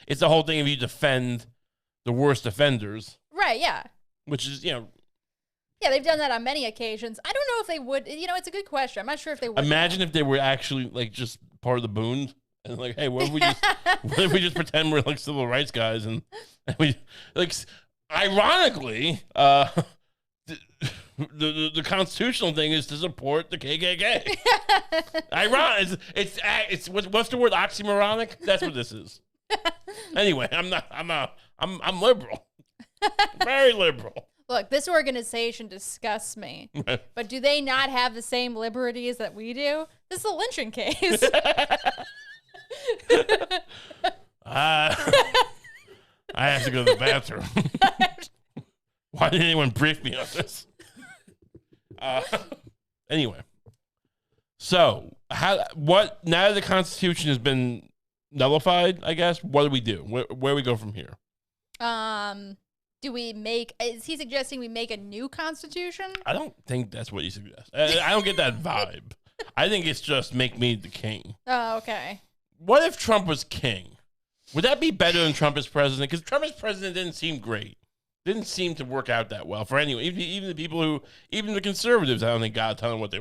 it's the whole thing of you defend the worst offenders, right? Yeah. Which is, Yeah, they've done that on many occasions. I don't know if they would. It's a good question. I'm not sure if they would. Imagine if they were actually just part of the Boons and hey, what if we just pretend we're civil rights guys and we ironically the constitutional thing is to support the KKK. Ironic. It's what's the word, oxymoronic? That's what this is. Anyway, I'm liberal. Very liberal. Look, this organization disgusts me. But do they not have the same liberties that we do? This is a lynching case. I have to go to the bathroom. Why didn't anyone brief me on this? Anyway. So, what, now that the Constitution has been nullified, I guess, what do we do? Where do we go from here? Is he suggesting we make a new constitution? I don't think that's what he suggests. I don't get that vibe. I think it's just make me the king. Oh, okay. What if Trump was king? Would that be better than Trump as president? Because Trump as president didn't seem great. Didn't seem to work out that well for anyone. Even the people who, even the conservatives, I don't think got a ton of what they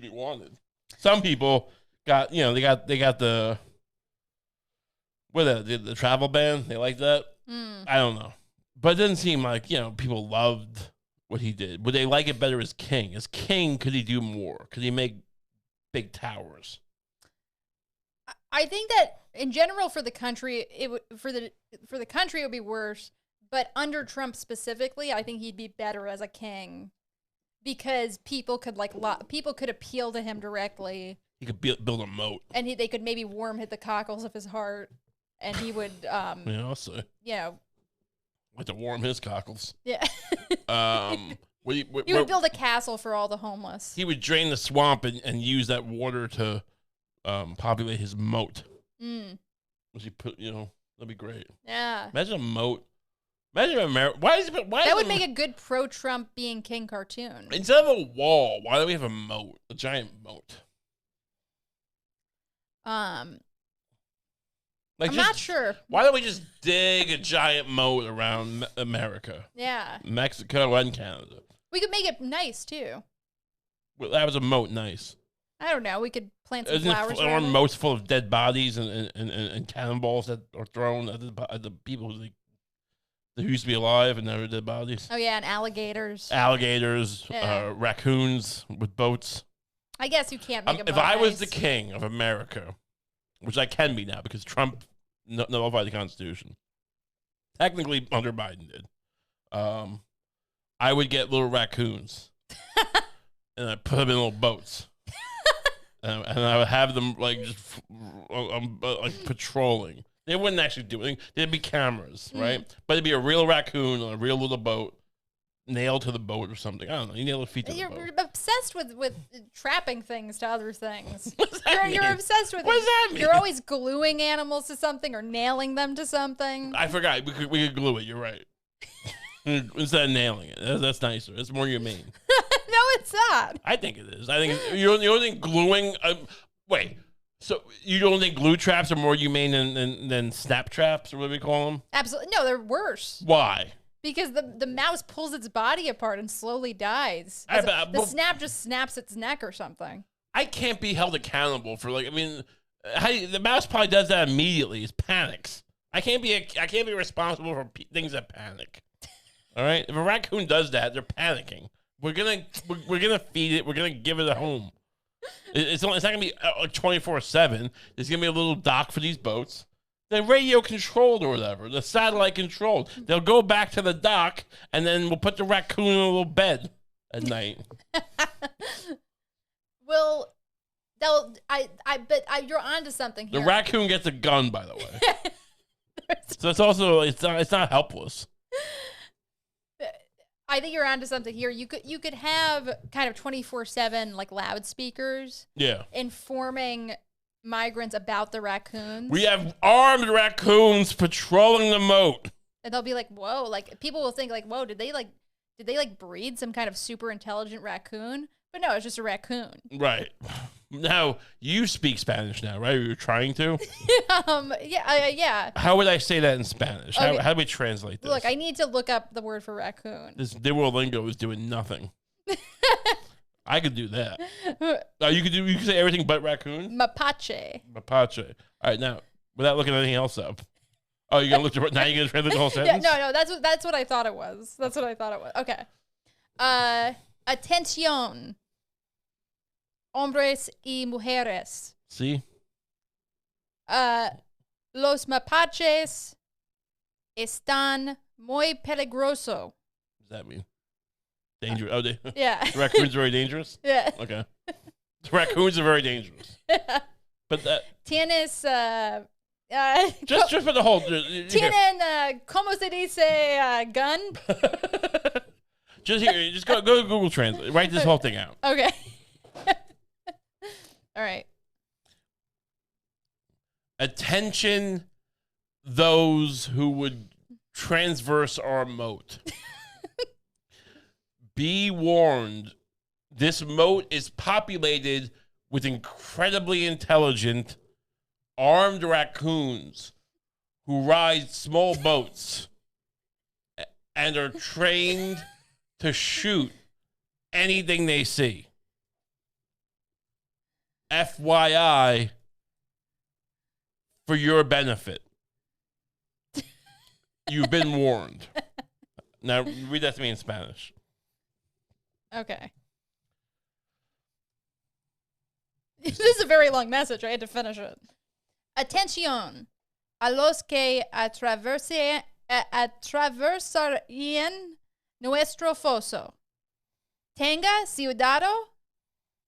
wanted. Some people got, they got the travel ban. They like that. I don't know. But it doesn't seem like, people loved what he did. Would they like it better as king? As king, could he do more? Could he make big towers? I think that in general for the country, it would be worse. But under Trump specifically, I think he'd be better as a king because people could appeal to him directly. He could build a moat, and they could maybe hit the cockles of his heart, and he would I'll say. Like to warm his cockles. Yeah. He would build a castle for all the homeless. He would drain the swamp and use that water to populate his moat. Which he put, that'd be great. Yeah. Imagine a moat. Imagine America. That would make a good pro-Trump being king cartoon. Instead of a wall, why do we have a moat? A giant moat. I'm not sure. Why don't we just dig a giant moat around America? Yeah. Mexico and Canada. We could make it nice, too. Well, that was a moat nice. I don't know. We could plant some flowers around it. Moats full of dead bodies and cannonballs that are thrown at the people who used to be alive and never dead bodies. Oh, yeah, and alligators. Yeah. Raccoons with boats. I guess you can't make a boat If I was the king of America, which I can be now because Trump nullified the Constitution. Technically, Hunter Biden did. I would get little raccoons and I put them in little boats, and I would have them just patrolling. They wouldn't actually do anything. There'd be cameras, right? But it'd be a real raccoon on a real little boat, nailed to the boat or something. I don't know. You nail the feet to the boat. You're obsessed with trapping things to other things. What does that mean? You're obsessed with. What does that mean? You're always gluing animals to something or nailing them to something. I forgot. We could glue it. You're right. Instead of nailing it. That's nicer. That's more humane. No, it's not. I think it is. I think you don't think gluing. Wait. So you don't think glue traps are more humane than snap traps, or what do we call them? Absolutely. No, they're worse. Why? Because the mouse pulls its body apart and slowly dies. The snap just snaps its neck or something. I can't be held accountable for the mouse probably does that immediately. It panics. I can't be responsible for things that panic. All right. If a raccoon does that, they're panicking. We're gonna feed it. We're gonna give it a home. It's not gonna be 24/7. There's gonna be a little dock for these boats. They're radio controlled or whatever. The satellite controlled. They'll go back to the dock, and then we'll put the raccoon in a little bed at night. Well, you're onto something here. The raccoon gets a gun, by the way. So it's not helpless. I think you're onto something here. You could have kind of 24/7 loudspeakers. Yeah. Informing migrants about the raccoons. We have armed raccoons patrolling the moat. And they'll be like, "Whoa!" People will think "Whoa, did they breed some kind of super intelligent raccoon?" But no, it's just a raccoon. Right. Now, you speak Spanish now, right? You're trying to? Yeah. How would I say that in Spanish? Okay. How do we translate this? Look, I need to look up the word for raccoon. This Duolingo is doing nothing. I could do that. You could say everything but raccoon? Mapache. All right, now, without looking anything else up. Oh, you're going to look now you're going to translate the whole sentence? Yeah, no, that's what I thought it was. Okay. Atención. Hombres y mujeres. Sí. Los mapaches están muy peligrosos. does that mean? Dangerous. Oh, Yeah. The raccoons are very dangerous? Yeah. Okay. The raccoons are very dangerous. But that... Tienes... just for the whole... Tienen... ¿Cómo se dice gun? Just go to Google Translate. Write this whole thing out. Okay. All right. Attention, those who would transverse our moat. Be warned, this moat is populated with incredibly intelligent, armed raccoons who ride small boats and are trained to shoot anything they see. FYI, for your benefit. You've been warned. Now, read that to me in Spanish. Okay. This is a very long message. I had to finish it. Atención a los que atravesarían nuestro foso. Tenga cuidado.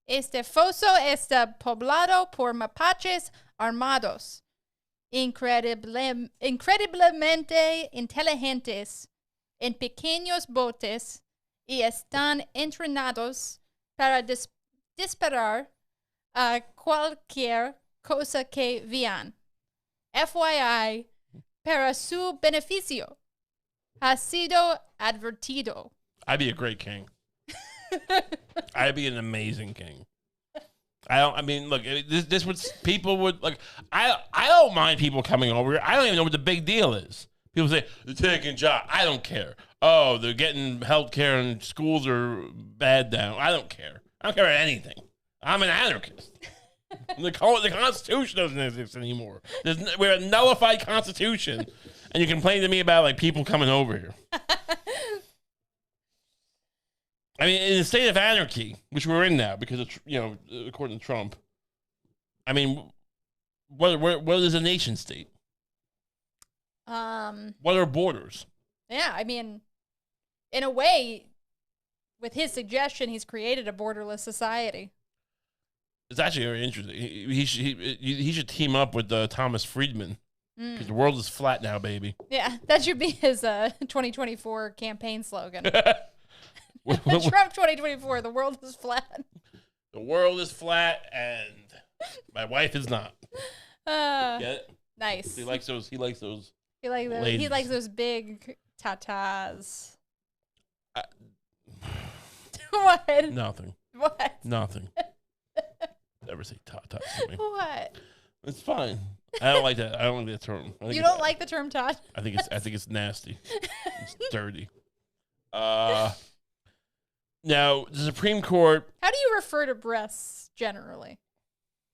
Este foso está poblado por mapaches armados, increíblemente inteligentes, en pequeños botes y están entrenados para disparar a cualquier cosa que vean. FYI, para su beneficio, ha sido advertido. I'd be a great king. I'd be an amazing king. I mean, look, this would, people would, like, I don't mind people coming over here. I don't even know what the big deal is. People say, they're taking jobs. I don't care. Oh, they're getting health care and schools are bad down. I don't care. I don't care about anything. I'm an anarchist. The Constitution doesn't exist anymore. We're a nullified Constitution. And you complain to me about, like, people coming over here. I mean, in a state of anarchy, which we're in now, because of, according to Trump. I mean, what is a nation state? What are borders? Yeah, I mean, in a way, with his suggestion, he's created a borderless society. It's actually very interesting. He should team up with Thomas Friedman, because the world is flat now, baby. Yeah, that should be his 2024 campaign slogan. Trump 2024, the world is flat. The world is flat, and my wife is not. Get it? Nice. He likes those. He likes those. He likes those big tatas. What? Nothing. What? Nothing. Never say tatas to me. What? It's fine. I don't like that. I don't like that term. You don't like the term tot? I think it's nasty. It's dirty. Now, the Supreme Court... How do you refer to breasts generally?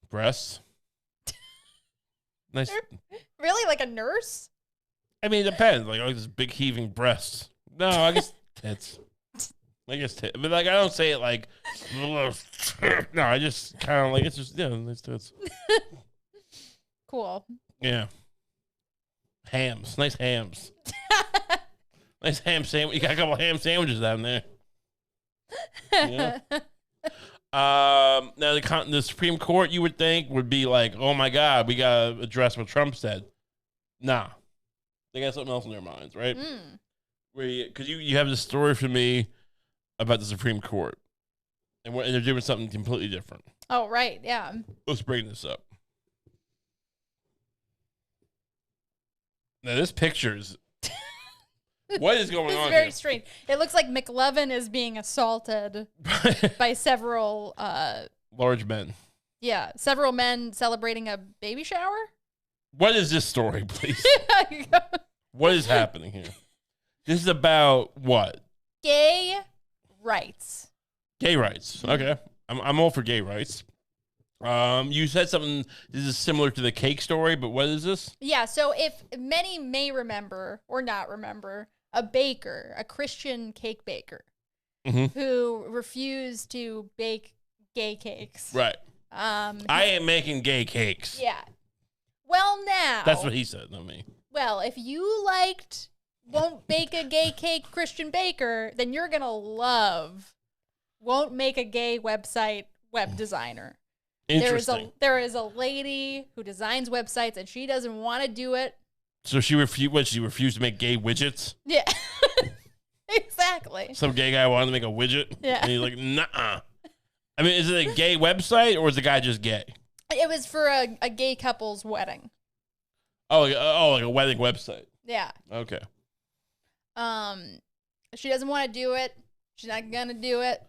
Breasts? Nice. Really? Like a nurse? I mean, it depends. Like this big heaving breasts. No, I guess tits. I guess tits. But, like, I don't say it like... No, I just kind of like... It's just, nice tits. Cool. Yeah. Hams. Nice hams. Nice ham sandwich. You got a couple ham sandwiches down there. Yeah. Now the Supreme Court, you would think, would be like, oh my God, we gotta address what Trump said. Nah, they got something else in their minds, right? Because you have this story for me about the Supreme Court, and they're doing something completely different. Oh right, yeah. Let's bring this up. Now this picture is. What is going on here? It's very strange. It looks like McLovin is being assaulted by several... large men. Yeah, several men celebrating a baby shower? What is this story, please? What is happening here? This is about what? Gay rights. Gay rights. Okay. I'm all for gay rights. You said something, this is similar to the cake story, but what is this? Yeah, so if many may remember or not remember, a baker, a Christian cake baker, who refused to bake gay cakes. Right. I ain't making gay cakes. Yeah. Well, now. That's what he said, not me. Well, if you liked won't bake a gay cake Christian baker, then you're going to love won't make a gay website web designer. Interesting. There is a lady who designs websites and she doesn't want to do it. So she refused to make gay widgets? Yeah. Exactly. Some gay guy wanted to make a widget? Yeah. And he's like, nah. I mean, is it a gay website or is the guy just gay? It was for a gay couple's wedding. Oh, like a wedding website. Yeah. Okay. She doesn't want to do it. She's not going to do it.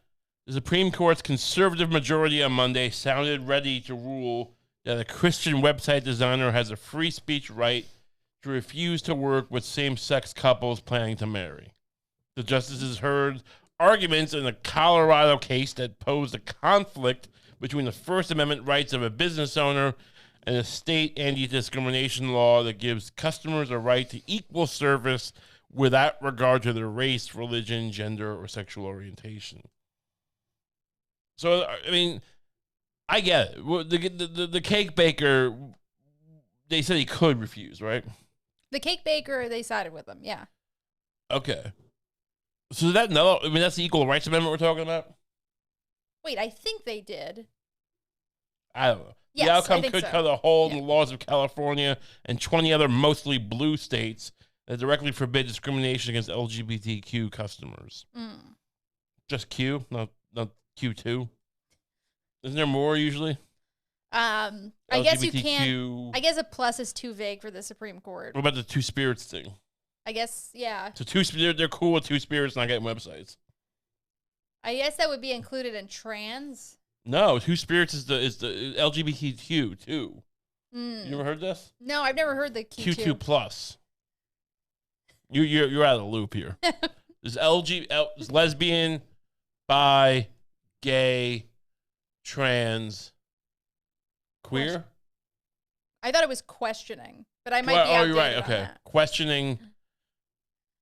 The Supreme Court's conservative majority on Monday sounded ready to rule that a Christian website designer has a free speech right to refuse to work with same-sex couples planning to marry. The justices heard arguments in a Colorado case that posed a conflict between the First Amendment rights of a business owner and a state anti-discrimination law that gives customers a right to equal service without regard to their race, religion, gender, or sexual orientation. So, I mean, I get it. The cake baker, they said he could refuse, right? The cake baker, they sided with him, yeah. Okay. So that's the Equal Rights Amendment we're talking about? Wait, I think they did. I don't know. Yes, the outcome I think could so. cut a hole in the laws of California and 20 other mostly blue states that directly forbid discrimination against LGBTQ customers. Just Q, not Q2. Isn't there more usually? I guess you can't. I guess a plus is too vague for the Supreme Court. What about the Two Spirits thing? I guess, yeah. So they're cool with Two Spirits not getting websites. I guess that would be included in trans. No, Two Spirits is the LGBTQ too. You never heard this? No, I've never heard the Q2. Q2 plus. You're out of the loop here. There's lesbian, bi, gay, trans, queer. I thought it was questioning, but I might be outdated. You're right. On Okay, that. Questioning.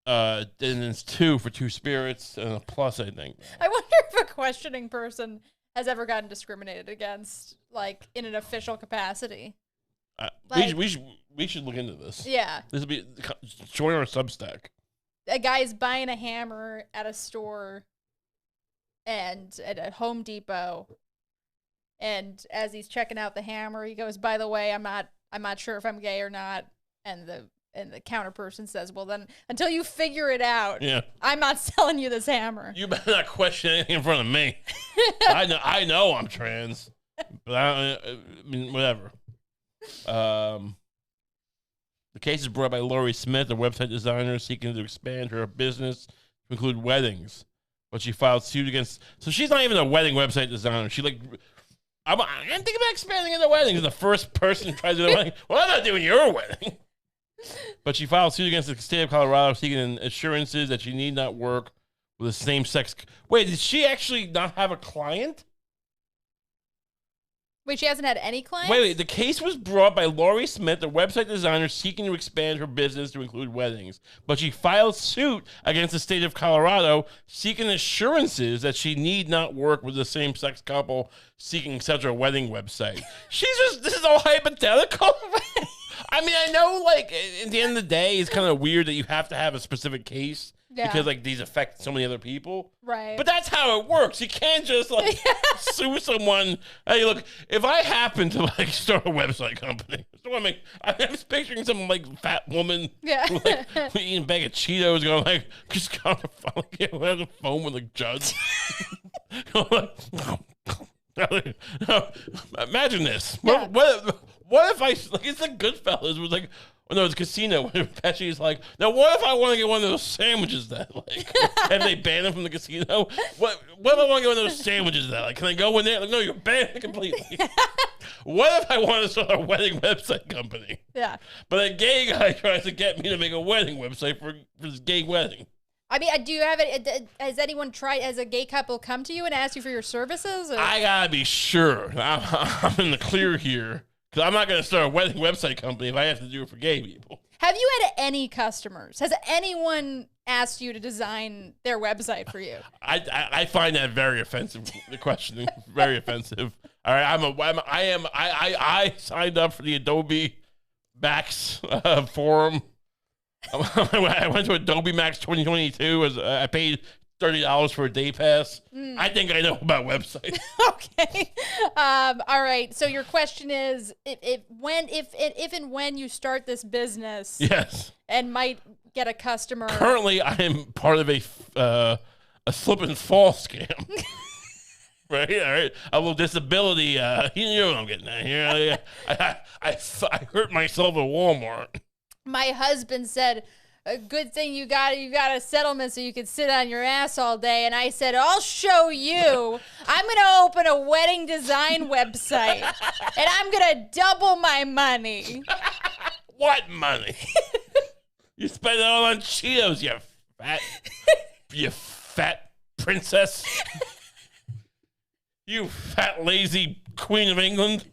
Then it's 2 for Two Spirits and a plus, I think. I wonder if a questioning person has ever gotten discriminated against, like in an official capacity. We should look into this. Yeah. This will be join our Substack. A guy's buying a hammer at a store and at a Home Depot, and as he's checking out the hammer, he goes, "By the way, I'm not sure if I'm gay or not." And the counter person says, "Well, then until you figure it out, I'm not selling you this hammer." You better not question anything in front of me. I know I'm trans, but I mean whatever. The case is brought by Lori Smith, a website designer seeking to expand her business to include weddings. But she filed suit against... So she's not even a wedding website designer. She I'm thinking about expanding into weddings. The first person who tries to do a wedding. Well, I'm not doing your wedding. But she filed suit against the state of Colorado seeking assurances that she need not work with a same-sex... Wait, did she actually not have a client? Wait, she hasn't had any clients? Wait. The case was brought by Lori Smith, a website designer seeking to expand her business to include weddings. But she filed suit against the state of Colorado seeking assurances that she need not work with the same-sex couple seeking such a wedding website. This is all hypothetical. I mean, I know, like, at the end of the day, it's kind of weird that you have to have a specific case. Yeah. Because, like, these affect so many other people. Right. But that's how it works. You can't just, like, sue someone. Hey, look, if I happen to, like, start a website company, I'm just picturing some, like, fat woman who, like, eating a bag of Cheetos going, like, just on the phone with a judge. Imagine this. Yeah. What if it's like Goodfellas was like, oh no, it's Casino when Pesci's like, now what if I want to get one of those sandwiches that like if they ban him from the casino? What if I want to get one of those sandwiches that like can I go in there? Like, no, you're banned completely. What if I want to start a wedding website company? Yeah. But a gay guy tries to get me to make a wedding website for his gay wedding. I mean, do you have it? Has anyone tried, has a gay couple come to you and asked you for your services? Or? I gotta be sure. I'm in the clear here. Because I'm not going to start a wedding website company if I have to do it for gay people. Have you had any customers? Has anyone asked you to design their website for you? I find that very offensive. The questioning very offensive. All right, I signed up for the Adobe Max forum. I went to Adobe Max 2022. I paid $30 for a day pass. I think I know about websites. Okay. All right. So your question is, if and when you start this business, Yes. and might get a customer. Currently, I am part of a slip and fall scam. Right, all right. A little disability. You know what I'm getting at here. I hurt myself at Walmart. My husband said, "A good thing you got a settlement so you could sit on your ass all day." And I said, "I'll show you. I'm gonna open a wedding design website, and I'm gonna double my money." What money? You spend it all on Cheetos, you fat princess. You fat, lazy queen of England.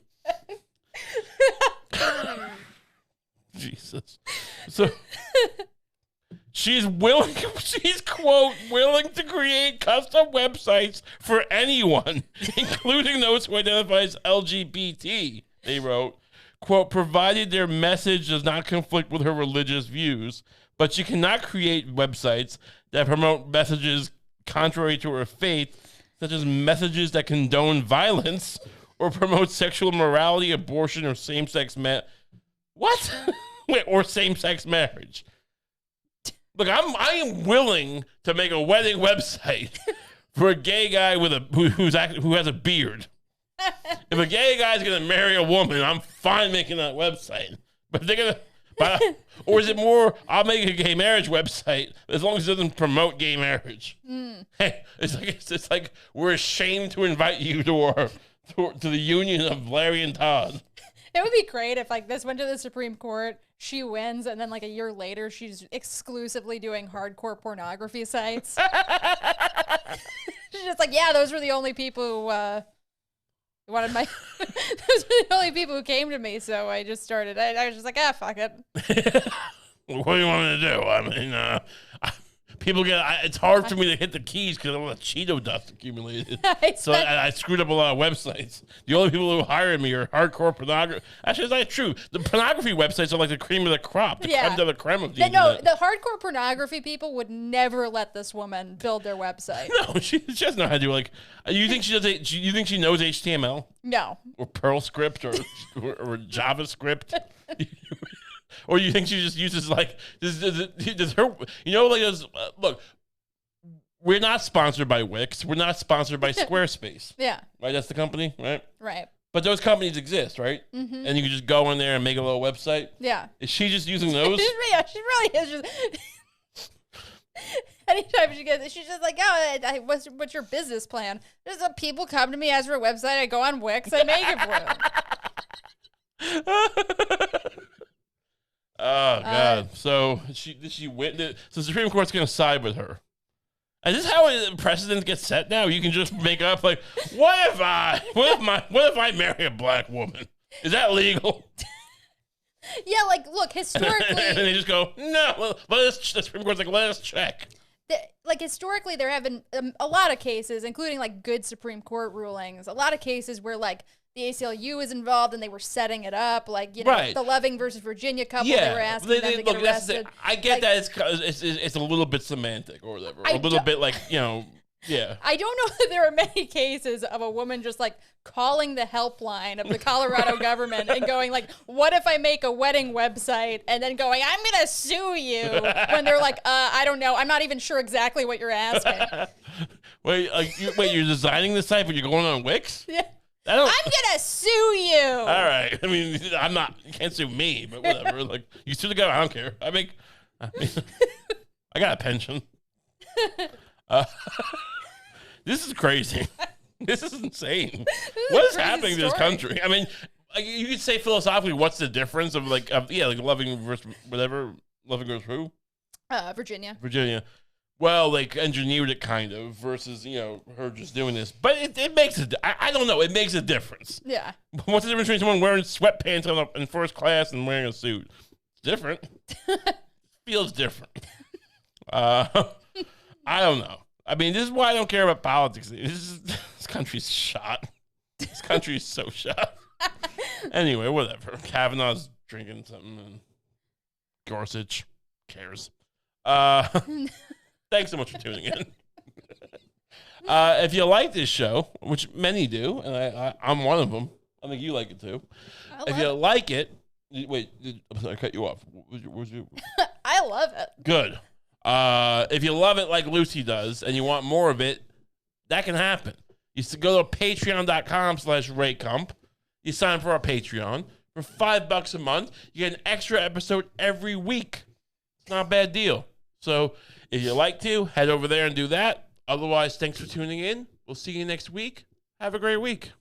Jesus. So she's quote, willing to create custom websites for anyone, including those who identify as LGBT, they wrote. Quote, provided their message does not conflict with her religious views, but she cannot create websites that promote messages contrary to her faith, such as messages that condone violence or promote sexual morality, abortion, or same-sex or same-sex marriage. Look, I am willing to make a wedding website for a gay guy who has a beard. If a gay guy's gonna marry a woman, I'm fine making that website. But if they're gonna, or is it more? I'll make a gay marriage website as long as it doesn't promote gay marriage. Hey, it's like we're ashamed to invite you to the union of Larry and Todd. It would be great if like this went to the Supreme Court, she wins, and then like a year later, she's exclusively doing hardcore pornography sites. She's just like, yeah, those were the only people who wanted my. Those were the only people who came to me, so I just started. I was just like, fuck it. What do you want me to do? I mean, people it's hard for me to hit the keys because all the Cheeto dust accumulated. I screwed up a lot of websites. The only people who hired me are hardcore pornography. Actually, it's not true. The pornography websites are like the cream of the crop. The creme de la creme of the internet. The hardcore pornography people would never let this woman build their website. No, she doesn't know how to do you think she does? You think she knows HTML? No. Or Perl script or JavaScript? Or you think she just uses does her, look, we're not sponsored by Wix. We're not sponsored by Squarespace. Yeah. Right? That's the company, right? Right. But those companies exist, right? Mm-hmm. And you can just go in there and make a little website. Yeah. Is she just using those? Yeah, she really is just. Anytime she gets, she's just like, oh, what's your business plan? There's people come to me, ask for a website. I go on Wix, I make it for them. Oh God! So she went. So the Supreme Court's going to side with her. And this is how precedent gets set now. You can just make up like, what if I marry a black woman? Is that legal? Yeah, like look historically, and they just go no. The Supreme Court's like, let us check. Like historically, there have been a lot of cases, including like good Supreme Court rulings. A lot of cases where like the ACLU is involved and they were setting it up, like right. The Loving versus Virginia couple. They were asking them to get arrested. I get that it's a little bit semantic or whatever, a little bit like yeah. I don't know if there are many cases of a woman just like calling the helpline of the Colorado government and going like, what if I make a wedding website, and then going, I'm gonna sue you, when they're like, I don't know, I'm not even sure exactly what you're asking. Wait, you're designing the site but you're going on Wix? Yeah. I'm gonna sue you. All right. I mean, you can't sue me, but whatever. Like, you sue the guy, I don't care. I got a pension. This is crazy. This is insane. What is happening to this country? I mean, you could say philosophically, what's the difference of like Loving versus whatever? Loving versus who? Virginia. Well, like engineered it kind of versus, her just doing this. But it makes it, I don't know, it makes a difference. Yeah. What's the difference between someone wearing sweatpants in first class and wearing a suit? It's different. Feels different. I don't know. I mean, this is why I don't care about politics. This country's shot. This country is so shot. Anyway, whatever. Kavanaugh's drinking something and Gorsuch. cares? Thanks so much for tuning in. If you like this show, which many do, and I'm one of them, I think you like it too. If you like it, wait, I cut you off. I love it. Good. If you love it like Lucy does and you want more of it, that can happen. You go to patreon.com/RayCump. You sign up for our Patreon. For $5 a month, you get an extra episode every week. It's not a bad deal. So if you like to, head over there and do that. Otherwise, thanks for tuning in. We'll see you next week. Have a great week.